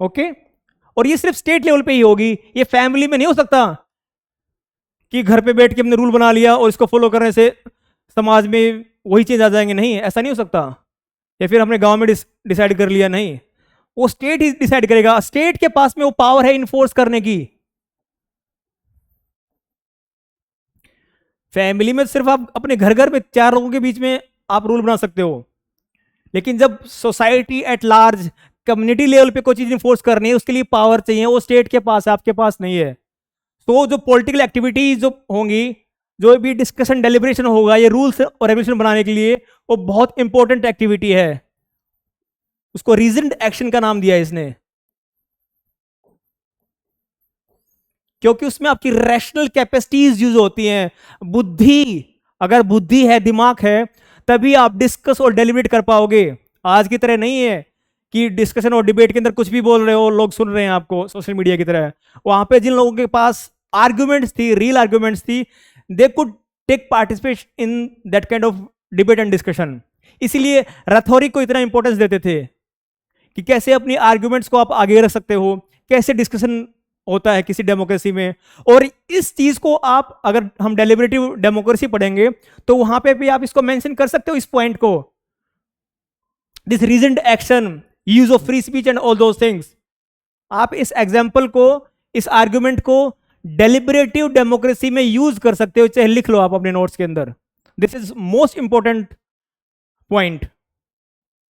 ओके, और ये सिर्फ स्टेट लेवल पे ही होगी, ये फैमिली में नहीं हो सकता कि घर पे बैठ के हमने रूल बना लिया और इसको फॉलो करने से समाज में वही चीज आ जाएंगे। नहीं, ऐसा नहीं हो सकता। या फिर हमने गांव में डिसाइड कर लिया, नहीं, वो स्टेट ही डिसाइड करेगा। स्टेट के पास में वो पावर है इन्फोर्स करने की। फैमिली में सिर्फ आप अपने घर घर में 4 लोगों के बीच में आप रूल बना सकते हो, लेकिन जब society at large, community level पे कोई चीज इन्फोर्स करनी है, उसके लिए पावर चाहिए, वो स्टेट के पास है, आपके पास नहीं है। तो जो पॉलिटिकल एक्टिविटीज जो होंगी, जो भी डिस्कशन डेलिब्रेशन होगा, ये रूल्स और रेगुलेशन बनाने के लिए, वो बहुत इंपॉर्टेंट एक्टिविटी है। उसको रीजनड एक्शन का नाम दिया है इसने, क्योंकि उसमें आपकी रैशनल कैपेसिटीज यूज होती हैं। बुद्धि, अगर बुद्धि है, दिमाग है, तभी आप डिस्कस और डेलिब्रेट कर पाओगे। आज की तरह नहीं है कि डिस्कशन और डिबेट के अंदर कुछ भी बोल रहे हो, लोग सुन रहे हैं आपको सोशल मीडिया की तरह। वहां पे जिन लोगों के पास आर्ग्यूमेंट्स थी, रियल आर्ग्यूमेंट्स थी, they could take participate in that kind of debate and discussion. इसीलिए रथोरिक को इतना इंपॉर्टेंस देते थे कि कैसे अपनी आर्ग्यूमेंट्स को आप आगे रख सकते हो, कैसे डिस्कशन होता है किसी डेमोक्रेसी में। और इस चीज को आप, अगर हम डेलिबरेटिव डेमोक्रेसी पढ़ेंगे, तो वहां पे भी आप इसको मेंशन कर सकते हो, इस पॉइंट को, this reasoned action, use of free speech and all those things. आप इस एग्जाम्पल को, इस आर्ग्यूमेंट को डेलिबरेटिव डेमोक्रेसी में यूज कर सकते हो, चाहे लिख लो आप अपने नोट्स के अंदर। This is most important point,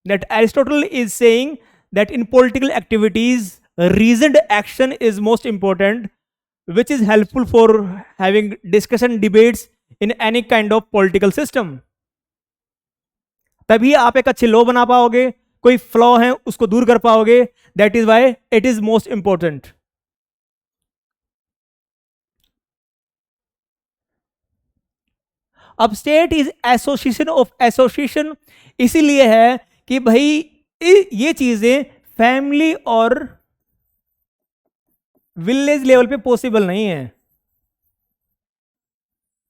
that Aristotle is saying that in political activities, reasoned action is most important, which is helpful for having discussion debates in any kind of political system. तभी आप एक अच्छे law बना पाओगे, कोई flaw है उसको दूर कर पाओगे। That is why it is most important. अब state is association of association इसीलिए है कि भाई ये चीजें फैमिली और विलेज लेवल पे पॉसिबल नहीं है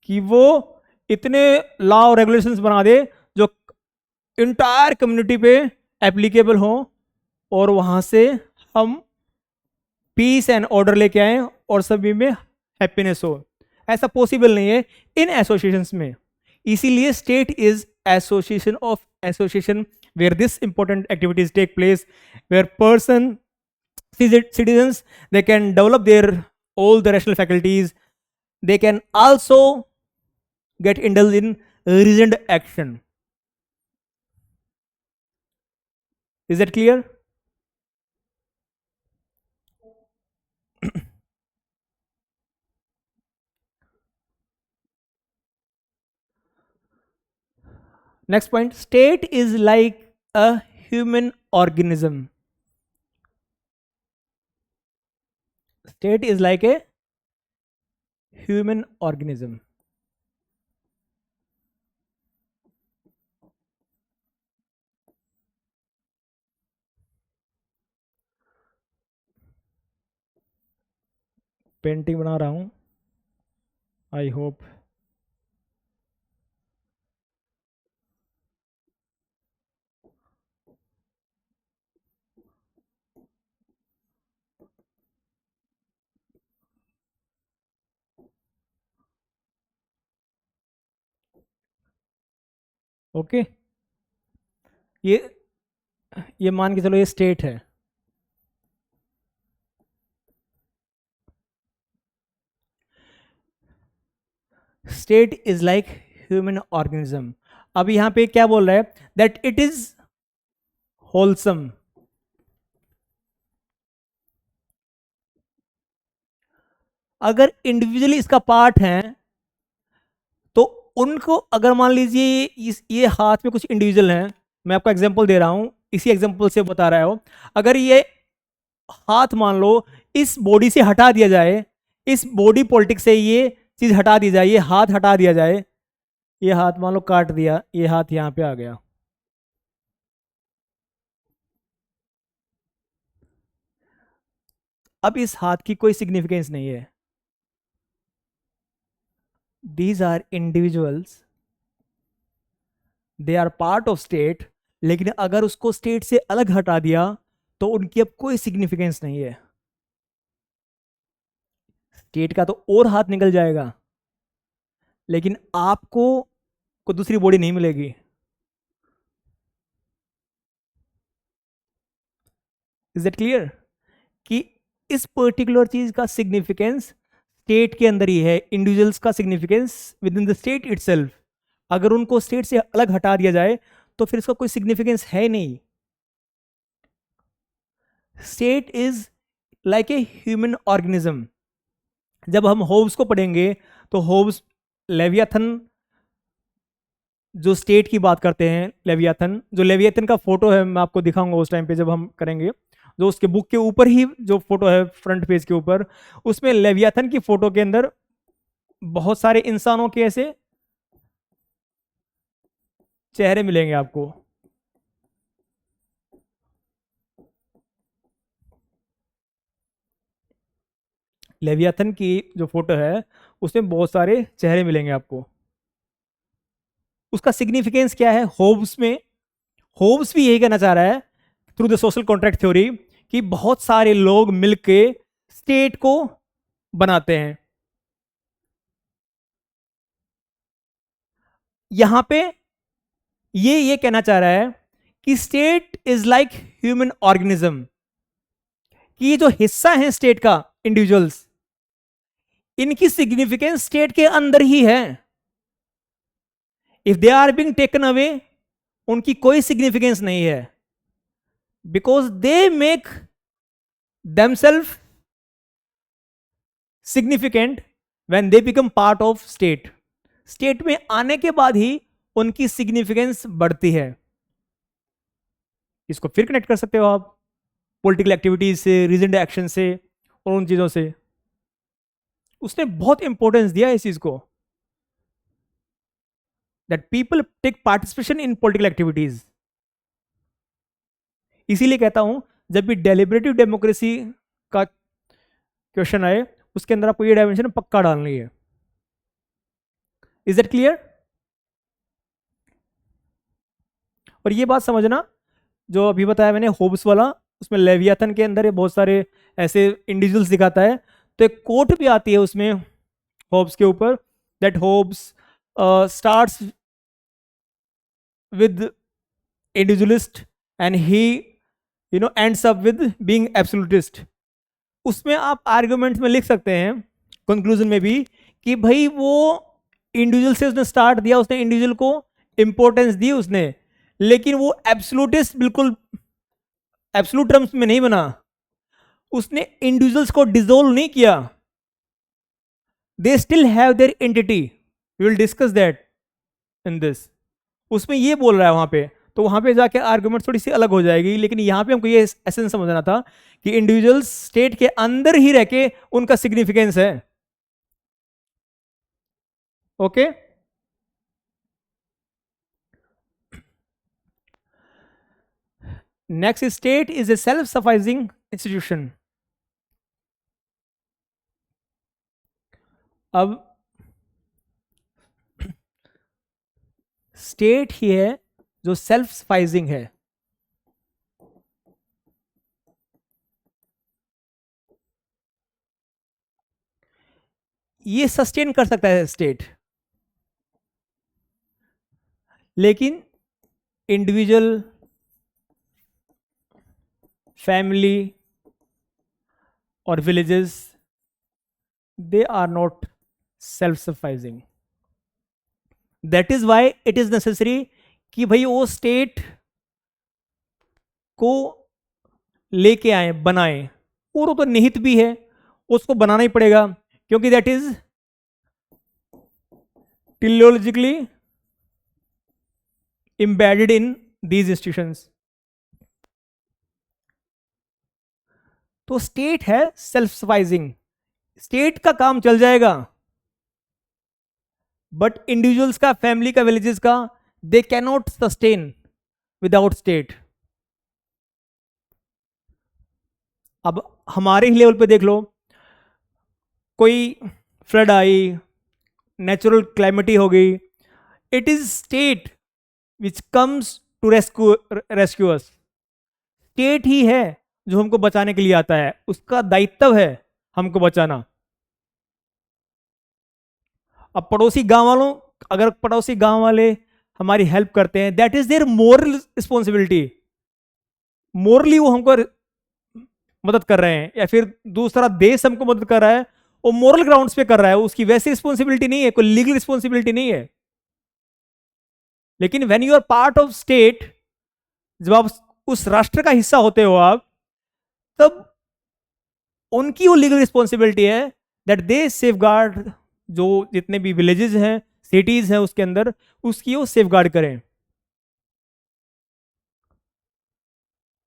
कि वो इतने लॉ और रेगुलेशंस बना दे जो इंटायर कम्युनिटी पे एप्लीकेबल हो, और वहां से हम पीस एंड ऑर्डर लेके आए और सभी में हैप्पीनेस हो। ऐसा पॉसिबल नहीं है इन एसोसिएशंस में। इसीलिए state is association of association where this important activities take place, where citizens, they can develop their all the rational faculties, they can also get indulged in reasoned action. Is that clear? Next point, state is like a human organism. State is like a human organism. Painting बना रहा हूं, I hope okay. ये मान के चलो ये state है। State is like human organism. अब यहां पे क्या बोल रहा है? That it is wholesome. अगर इंडिविजुअली इसका पार्ट है तो उनको अगर मान लीजिए ये हाथ में कुछ इंडिविजुअल हैं, मैं आपको एग्जांपल दे रहा हूं, इसी एग्जांपल से बता रहा हूं, अगर ये हाथ मान लो इस बॉडी से हटा दिया जाए, इस बॉडी पॉलिटिक्स से ये चीज हटा दी जाए, ये हाथ हटा दिया जाए, ये हाथ मान लो काट दिया, ये हाथ यहां पे आ गया, अब इस हाथ की कोई सिग्निफिकेंस नहीं है। These are individuals, they are part of state, लेकिन अगर उसको स्टेट से अलग हटा दिया तो उनकी अब कोई सिग्निफिकेंस नहीं है। स्टेट का तो और हाथ निकल जाएगा, लेकिन आपको को दूसरी बॉडी नहीं मिलेगी। इज दैट क्लियर कि इस पर्टिकुलर चीज का सिग्निफिकेंस स्टेट के अंदर ही है, इंडिविजुअल्स का significance with in the state itself. अगर उनको स्टेट से अलग हटा दिया जाए तो फिर इसका कोई सिग्निफिकेंस है नहीं। State is like a human organism. जब हम होब्स को पढ़ेंगे तो होब्स लेवियाथन जो स्टेट की बात करते हैं, लेवियाथन, जो लेवियाथन का फोटो है मैं आपको दिखाऊंगा उस टाइम पे जब हम करेंगे, जो उसके बुक के ऊपर ही जो फोटो है फ्रंट पेज के ऊपर, उसमें लेवियाथन की फोटो के अंदर बहुत सारे इंसानों के ऐसे चेहरे मिलेंगे आपको। लेवियाथन की जो फोटो है उसमें बहुत सारे चेहरे मिलेंगे आपको। उसका सिग्निफिकेंस क्या है होब्स में? होब्स भी यही कहना चाह रहा है through the social contract theory कि बहुत सारे लोग मिलके स्टेट को बनाते हैं। यहां पे ये कहना चाह रहा है कि state is like human organism, कि ये जो हिस्सा है स्टेट का, इंडिविजुअल्स, इनकी सिग्निफिकेंस स्टेट के अंदर ही है। If they are being taken away, उनकी कोई सिग्निफिकेंस नहीं है, because they make themselves significant when they become part of state। State में आने के बाद ही उनकी सिग्निफिकेंस बढ़ती है। इसको फिर कनेक्ट कर सकते हो आप पॉलिटिकल एक्टिविटीज से, रीजन एक्शन से और उन चीजों से। उसने बहुत इंपॉर्टेंस दिया इस चीज को, that people take participation in political activities. इसीलिए कहता हूं जब भी डेलिबरेटिव डेमोक्रेसी का क्वेश्चन आए उसके अंदर आपको ये डायमेंशन पक्का डालनी है। Is that clear? और ये बात समझना जो अभी बताया मैंने होब्स वाला, उसमें लेवियाथन के अंदर ये बहुत सारे ऐसे इंडिविजुअल्स दिखाता है, तो एक कोट भी आती है उसमें होब्स के ऊपर, that Hobbes starts with individualist and he ends up with being absolutist. उसमें आप आर्गुमेंट में लिख सकते हैं कंक्लूजन में भी कि भाई वो इंडिविजुअल से उसने स्टार्ट दिया, उसने इंडिविजुअल को इंपॉर्टेंस दी उसने, लेकिन वो एब्सोल्यूटिस्ट बिल्कुल एब्सोल्यूट टर्म्स में नहीं बना, उसने इंडिविजुअल्स को डिसोल्व नहीं किया, they still have their entity. We will discuss that in this. उसमें ये बोल रहा है वहां पे, तो वहां पे जाके आर्गुमेंट थोड़ी सी अलग हो जाएगी, लेकिन यहां पे हमको ये एसेंस समझना था कि इंडिविजुअल्स स्टेट के अंदर ही रह के उनका सिग्निफिकेंस है। Okay next, state is a self sufficing institution. अब स्टेट ही है जो सेल्फ सफाइजिंग है। ये सस्टेन कर सकता है स्टेट, लेकिन इंडिविजुअल, फैमिली और villages, they are not self sufficing. That is why it is necessary कि भाई वो स्टेट को लेके आए, बनाए, और वो तो निहित भी है, उसको बनाना ही पड़ेगा, क्योंकि that is teleologically embedded in these institutions. तो स्टेट है सेल्फ सफाइजिंग, स्टेट का काम चल जाएगा, बट इंडिविजुअल्स का, फैमिली का, विलेजेस का, they cannot sustain without state. अब हमारे ही लेवल पे देख लो, कोई फ्लड आई, नेचुरल क्लाइमेटी हो गई, it is state which comes to rescue us. State ही है जो हमको बचाने के लिए आता है, उसका दायित्व है हमको बचाना. अब पड़ोसी गांव वालों, अगर पड़ोसी गांव वाले हमारी हेल्प करते हैं, that is their moral responsibility. Morally वो हमको मदद कर रहे हैं, या फिर दूसरा देश हमको मदद कर रहा है, वो मोरल ग्राउंड्स पे कर रहा है, उसकी वैसी रिस्पॉन्सिबिलिटी नहीं है, कोई लीगल रिस्पॉन्सिबिलिटी नहीं है. लेकिन when you are part of state, जब आप उस राष्ट्र का हिस्सा होते हो आप, तब उनकी वो लीगल रिस्पॉन्सिबिलिटी है दैट दे सेफगार्ड, जो जितने भी विलेजेस हैं, सिटीज हैं उसके अंदर, उसकी वो सेफगार्ड करें.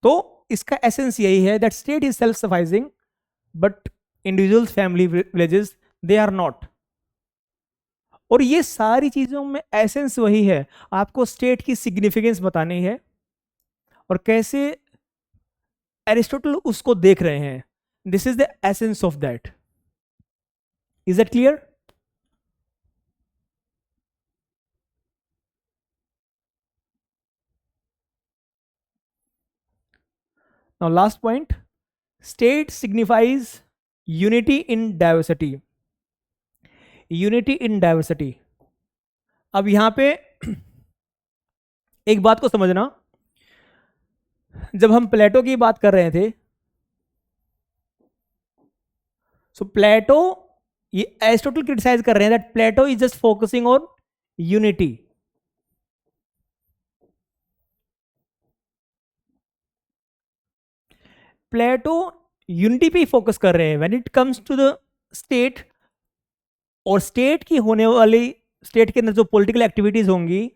तो इसका एसेंस यही है that state is self sufficing, but individuals, family, villages, they are not. और ये सारी चीजों में एसेंस वही है, आपको स्टेट की सिग्निफिकेंस बतानी है और कैसे एरिस्टोटल उसको देख रहे हैं. This is the essence of that. Is that clear? Now last point, state signifies unity in diversity. Unity in diversity. अब यहां पे एक बात को समझना, जब हम प्लेटो की बात कर रहे थे, सो प्लेटो, ये एरिस्टोटल क्रिटिसाइज कर रहे हैं that Plato is just focusing on unity. Plato unity पे फोकस कर रहे हैं when it comes to the state. और स्टेट की होने वाली, स्टेट के अंदर जो पॉलिटिकल एक्टिविटीज होंगी,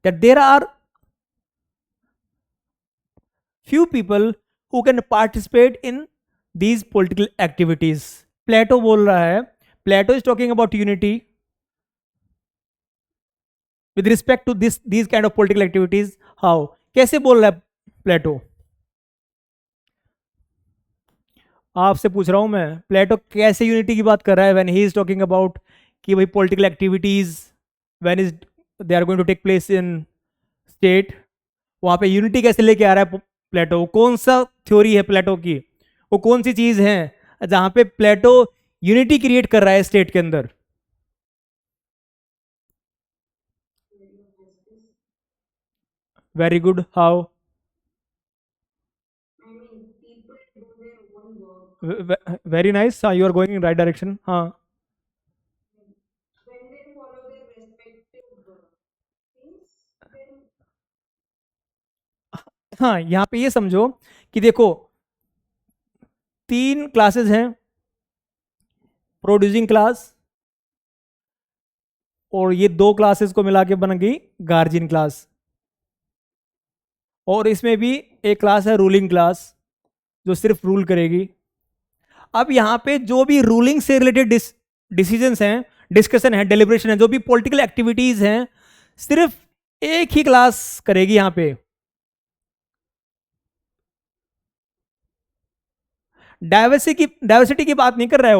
that there are few people who can participate in these political activities. Plato बोल रहा है, Plato is talking about unity with respect to these kind of political activities. How? कैसे बोल रहा है प्लेटो? आपसे पूछ रहा हूं मैं, प्लेटो कैसे यूनिटी की बात कर रहा है when he is talking about कि भाई political activities when is they are going to take place in state, वहां पे यूनिटी कैसे लेके आ रहा है प्लेटो? कौन सा थ्योरी है प्लेटो की? वो कौन सी चीज है जहां पे प्लेटो यूनिटी क्रिएट कर रहा है स्टेट के अंदर? Very good. How? Very nice. You are going in right direction. हाँ. हाँ, यहाँ पे ये समझो कि देखो, 3 क्लासेस हैं, प्रोड्यूसिंग क्लास, और ये 2 क्लासेस को मिला के बन गई गार्जियन क्लास. और इसमें भी एक क्लास है रूलिंग क्लास, जो सिर्फ रूल करेगी. अब यहाँ पे जो भी रूलिंग से रिलेटेड डिसीजंस हैं, डिस्कशन है, डेलिब्रेशन है, जो भी पॉलिटिकल एक्टिविटीज हैं, सिर्फ एक ही क्लास करेगी. यहाँ पे डाइवर्सिटी की बात नहीं कर रहा है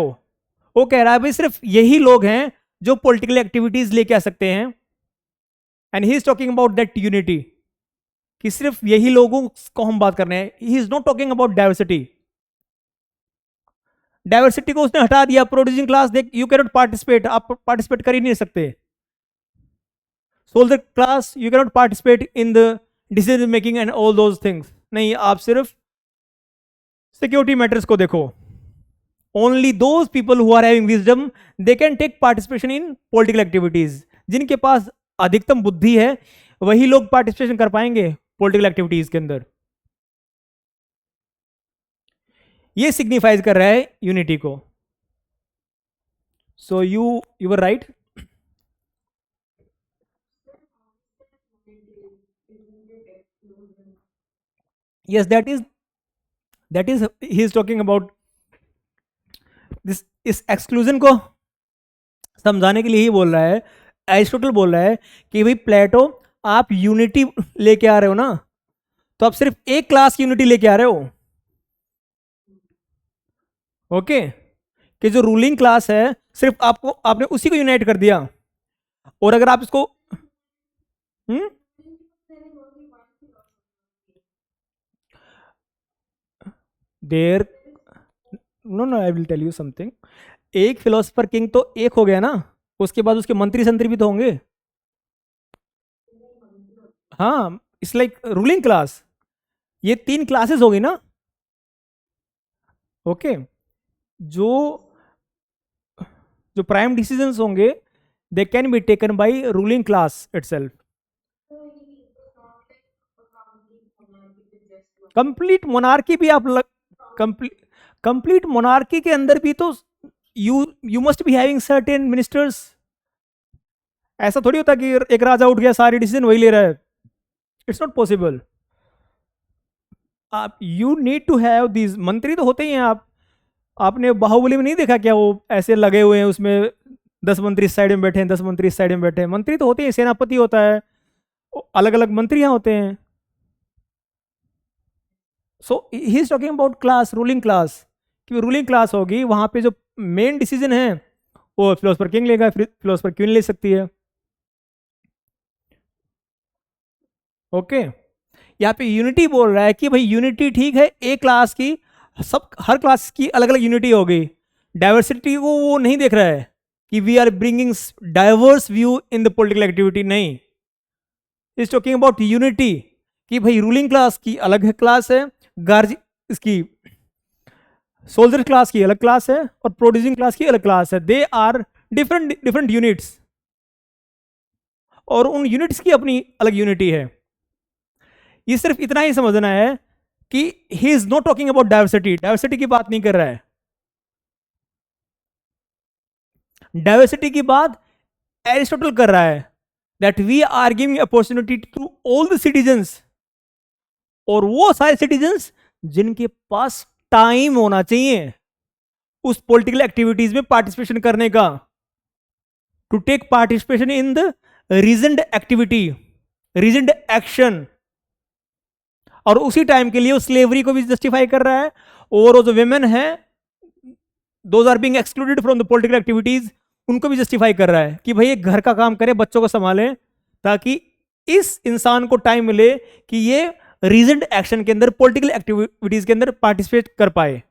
वो कह रहा है भाई सिर्फ यही लोग हैं जो पॉलिटिकल एक्टिविटीज लेके आ सकते हैं. And he is talking about that unity, कि सिर्फ यही लोगों को हम बात कर रहे हैं. He is not talking about diversity. Diversity को उसने हटा दिया. प्रोड्यूसिंग क्लास, देख, यू कैनॉट पार्टिसिपेट, आप पार्टिसिपेट कर ही नहीं सकते. Soldier class, you cannot participate in the decision making and all those things. नहीं, आप सिर्फ सिक्योरिटी मैटर्स को देखो. Only those people who are having wisdom, they can take participation in political activities. जिनके पास अधिकतम बुद्धि है, वही लोग पार्टिसिपेशन कर पाएंगे पॉलिटिकल एक्टिविटीज के अंदर. ये सिग्निफाइज कर रहा है यूनिटी को. So you were right. yes that is he is talking about this. इस एक्सक्लूजन को समझाने के लिए ही बोल रहा है, एरिस्टोटल बोल रहा है कि भाई प्लेटो आप यूनिटी लेके आ रहे हो ना, तो आप सिर्फ एक क्लास की यूनिटी लेके आ रहे हो. ओके कि जो रूलिंग क्लास है सिर्फ आपने उसी को यूनाइट कर दिया. और अगर आप इसको देर no I will tell you something. एक फिलोसफर किंग तो एक हो गया ना, उसके बाद उसके मंत्री संतरी भी तो होंगे. हाँ, इट्स लाइक रूलिंग क्लास. ये 3 क्लासेस होगी ना. ओके जो जो प्राइम डिसीजंस होंगे they can be taken by ruling class itself. Complete monarchy भी आप कंप्लीट मोनार्की के अंदर भी तो you must be having certain ministers. ऐसा थोड़ी होता कि एक राजा उठ गया सारी डिसीजन वही ले रहा है. It's not possible. आप you need to have these. मंत्री तो होते ही हैं. आपने बाहुबली में नहीं देखा क्या, वो ऐसे लगे हुए हैं उसमें 10 मंत्री इस साइड में बैठे हैं, 10 मंत्री इस साइड में बैठे हैं. मंत्री तो होते हैं, सेनापति होता है, अलग अलग मंत्री यहाँ होते हैं. So he is talking about class, ruling class. कि रूलिंग क्लास होगी वहां पे जो मेन डिसीजन है वो फिलोसफर किंग लेगा, फिलोसफर क्वीन ले सकती है. ओके यहाँ पे यूनिटी बोल रहा है कि भाई यूनिटी ठीक है, एक क्लास की सब हर क्लास की अलग अलग यूनिटी होगी. डाइवर्सिटी को वो नहीं देख रहा है कि we are bringing diverse view in the political activity. नहीं, इज टॉकिंग अबाउट यूनिटी कि भाई रूलिंग क्लास की अलग क्लास है, गार्ज इसकी सोल्जर क्लास की अलग क्लास है और प्रोड्यूसिंग क्लास की अलग क्लास है. दे आर डिफरेंट यूनिट्स और उन यूनिट्स की अपनी अलग यूनिटी है. ये सिर्फ इतना ही समझना है कि ही is not talking about diversity. Diversity की बात नहीं कर रहा है. डाइवर्सिटी की बात एरिस्टोटल कर रहा है that we are giving opportunity to all the citizens. और वो सारे सिटीजन्स जिनके पास टाइम होना चाहिए उस पॉलिटिकल एक्टिविटीज में पार्टिसिपेशन करने का, to take participation in the reasoned activity, reasoned action. और उसी टाइम के लिए वो स्लेवरी को भी जस्टिफाई कर रहा है. और वो जो वेमेन है those are being excluded from the political activities, उनको भी जस्टिफाई कर रहा है कि भाई एक घर का काम करे, बच्चों को संभाले, ताकि इस इंसान को टाइम मिले कि ये रीजनड एक्शन के अंदर, पॉलिटिकल एक्टिविटीज के अंदर पार्टिसिपेट कर पाए.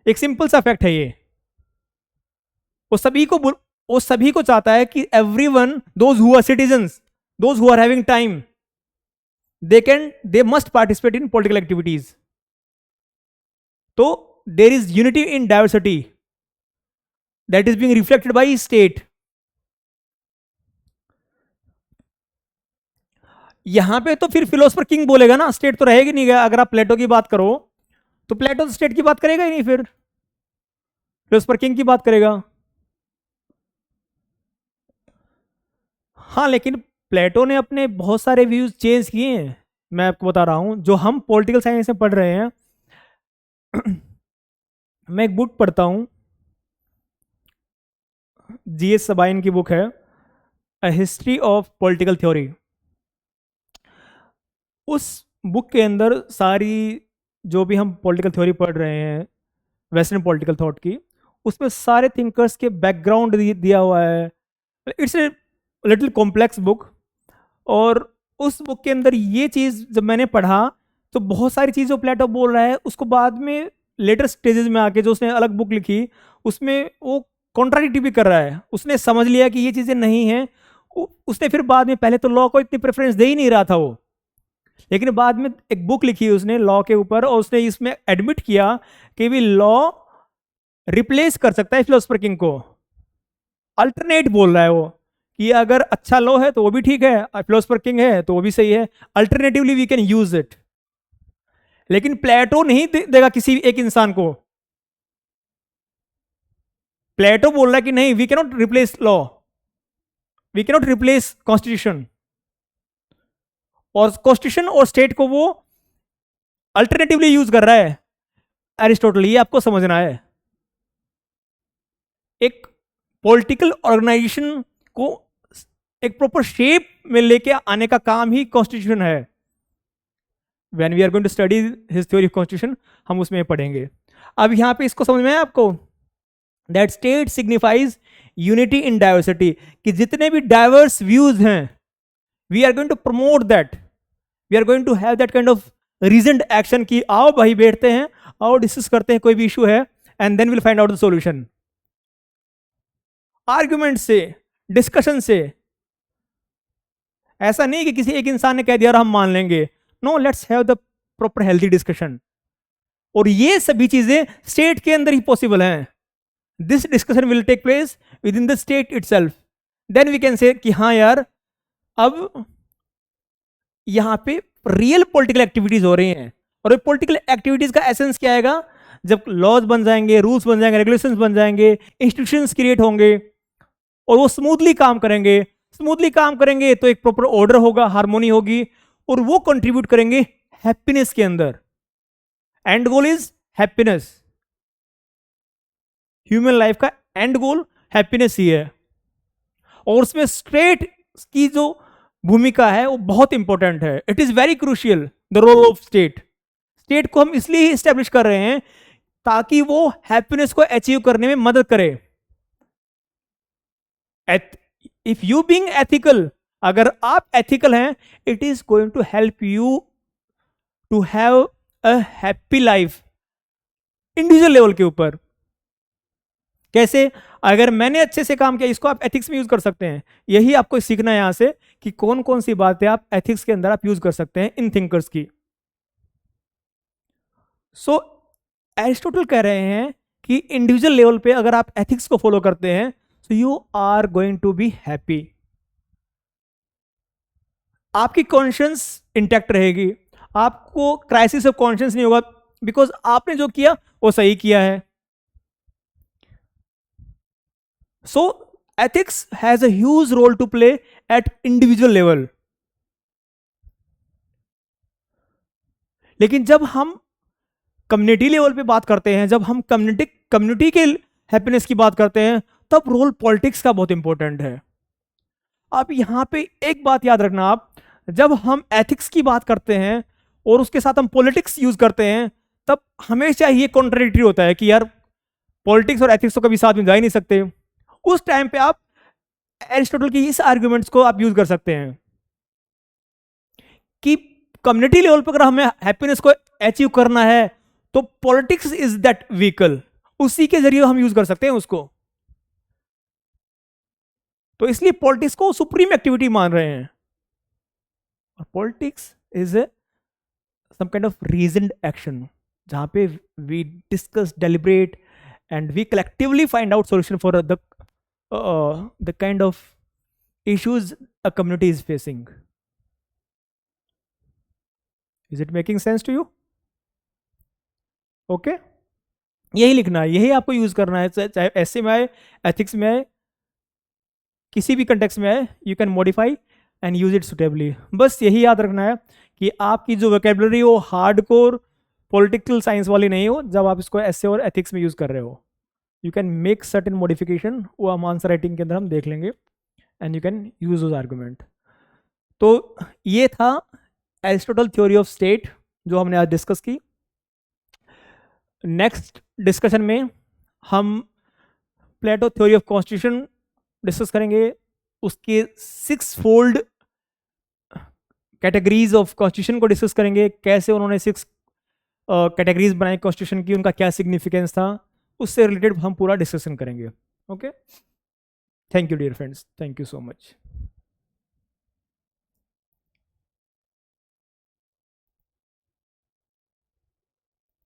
एक सिंपल सा फैक्ट है ये. वो सभी को चाहता है कि everyone, those who are citizens, those who are having time, they must participate in political activities. So there is unity in diversity that is being reflected by state. यहां पे तो फिर फिलोसफर किंग बोलेगा ना, स्टेट तो रहेगी नहीं. अगर आप प्लेटो की बात करो तो प्लेटो तो स्टेट की बात करेगा ही नहीं, फिर फिलोसफर किंग की बात करेगा. हाँ, लेकिन प्लेटो ने अपने बहुत सारे व्यूज चेंज किए हैं. मैं आपको बता रहा हूं, जो हम पॉलिटिकल साइंस में पढ़ रहे हैं. मैं एक बुक पढ़ता हूं, जीएस सबाइन की बुक है, a history of political theory. उस बुक के अंदर सारी जो भी हम पॉलिटिकल थ्योरी पढ़ रहे हैं वेस्टर्न पॉलिटिकल थॉट की, उसमें सारे थिंकर्स के बैकग्राउंड दिया हुआ है. It's a little complex book. और उस बुक के अंदर ये चीज़ जब मैंने पढ़ा तो बहुत सारी चीज़ जो प्लेटो बोल रहा है उसको बाद में लेटर स्टेजेस में आके जो उसने अलग बुक लिखी उसमें वो कॉन्ट्राडिक्ट भी कर रहा है. उसने समझ लिया कि ये चीज़ें नहीं हैं. उसने फिर बाद में, पहले तो लॉ को इतनी प्रेफरेंस दे ही नहीं रहा था वो, लेकिन बाद में एक बुक लिखी उसने लॉ के ऊपर और उसने इसमें एडमिट किया कि भी लॉ रिप्लेस कर सकता है फिलोसफर किंग को. अल्टरनेट बोल रहा है वो कि अगर अच्छा लॉ है तो वो भी ठीक है, फिलोसफर किंग है तो वो भी सही है, alternatively we can use it. लेकिन प्लेटो नहीं देगा किसी एक इंसान को। प्लेटो बोल रहा है कि नहीं, we cannot replace law, we cannot replace constitution. और कॉन्स्टिट्यूशन और स्टेट को वो अल्टरनेटिवली यूज कर रहा है एरिस्टोटल, ये आपको समझना है। एक पॉलिटिकल ऑर्गेनाइजेशन को एक प्रॉपर शेप में लेके आने का काम ही कॉन्स्टिट्यूशन है। When we are going to study his theory of constitution, हम उसमें पढ़ेंगे। अब यहां पे इसको समझ में आया आपको, that state signifies unity in diversity, कि जितने भी डाइवर्स व्यूज हैं, we are going to promote that, we are going to have that kind of reasoned action, की आओ भाई बैठते हैं, आओ डिस्कस करते हैं कोई भी इशू है, and then will find out the solution. Argument से, डिस्कशन से, ऐसा नहीं कि किसी एक इंसान ने कह दिया और हम मान लेंगे। No, let's have the proper healthy discussion. और ये सभी चीजें स्टेट के अंदर ही पॉसिबल हैं। This discussion will take place within the state itself. Then we can say कि हाँ यार, अब यहां पे रियल पॉलिटिकल एक्टिविटीज हो रही हैं। और पॉलिटिकल एक्टिविटीज का एसेंस क्या आएगा, जब लॉज बन जाएंगे, रूल्स बन जाएंगे, रेगुलेशंस बन जाएंगे, इंस्टीट्यूशंस क्रिएट होंगे और वो स्मूथली काम करेंगे। स्मूथली काम करेंगे तो एक प्रॉपर ऑर्डर होगा, हार्मोनी होगी, और वो कंट्रीब्यूट करेंगे हैप्पीनेस के अंदर। And goal is happiness. Human life का एंड गोल हैप्पीनेस ही है। और उसमें स्टेट की जो भूमिका है वो बहुत इंपॉर्टेंट है। It is very crucial the role of state. State को हम इसलिए ही स्टैब्लिश कर रहे हैं ताकि वो हैप्पीनेस को अचीव करने में मदद करे। इफ यू बीइंग एथिकल, अगर आप एथिकल हैं, it is going to help you to have a happy life individual level के ऊपर। कैसे? अगर मैंने अच्छे से काम किया, इसको आप एथिक्स में यूज कर सकते हैं। यही आपको सीखना है यहां से कि कौन कौन सी बातें आप एथिक्स के अंदर आप यूज कर सकते हैं इन थिंकर्स की। सो एरिस्टोटल कह रहे हैं कि इंडिविजुअल लेवल पे अगर आप एथिक्स को फॉलो करते हैं, so you are going to be happy। आपकी कॉन्शियंस इंटैक्ट रहेगी, आपको क्राइसिस ऑफ कॉन्शियंस नहीं होगा, बिकॉज आपने जो किया वो सही किया है। So ethics has a huge role to play at individual level. लेकिन जब हम कम्युनिटी लेवल पे बात करते हैं, जब हम कम्युनिटी के हैप्पीनेस की बात करते हैं, तब रोल पॉलिटिक्स का बहुत इंपॉर्टेंट है। अब यहां पे एक बात याद रखना, आप जब हम एथिक्स की बात करते हैं और उसके साथ हम पॉलिटिक्स यूज करते हैं, तब हमेशा ये कॉन्ट्राडिक्टरी होता है कि यार पॉलिटिक्स और एथिक्स तो कभी साथ में जा ही नहीं सकते। उस टाइम पे आप एरिस्टोटल की इस आर्ग्यूमेंट्स को आप यूज कर सकते हैं कि कम्युनिटी लेवल पर अगर हमें हैप्पीनेस को अचीव करना है तो पॉलिटिक्स इज दैट व्हीकल, उसी के जरिए हम यूज कर सकते हैं उसको। तो इसलिए पॉलिटिक्स को सुप्रीम एक्टिविटी मान रहे हैं। और politics is some kind of reasoned action, जहां पे we discuss, deliberate and we collectively find out solution for the kind of issues a community is facing. Is it making sense to you? Okay, यही लिखना है, यही आपको use करना है, चाहे ऐसे में आए, एथिक्स में आए, किसी भी कंटेक्स्ट में आए, you can modify and use it suitably. बस यही याद रखना है कि आपकी जो वोकेबलरी हो हार्डकोर पॉलिटिकल साइंस वाली नहीं हो। जब आप इसको ऐसे और एथिक्स में यूज कर रहे हो, you can make certain modification, वो हम आंसर राइटिंग के अंदर हम देख लेंगे, and you can use those argument. तो ये था एरिस्टोटल थ्योरी ऑफ स्टेट जो हमने आज डिस्कस की। नेक्स्ट डिस्कशन में हम प्लेटो थ्योरी ऑफ कॉन्स्टिट्यूशन डिस्कस करेंगे, उसके 6 फोल्ड कैटेगरीज ऑफ कॉन्स्टिट्यूशन को डिस्कस करेंगे, कैसे उन्होंने 6 कैटेगरीज बनाई कॉन्स्टिट्यूशन की, उनका क्या सिग्निफिकेंस था, उससे रिलेटेड हम पूरा डिस्कशन करेंगे। Okay, thank you dear friends, thank you so much.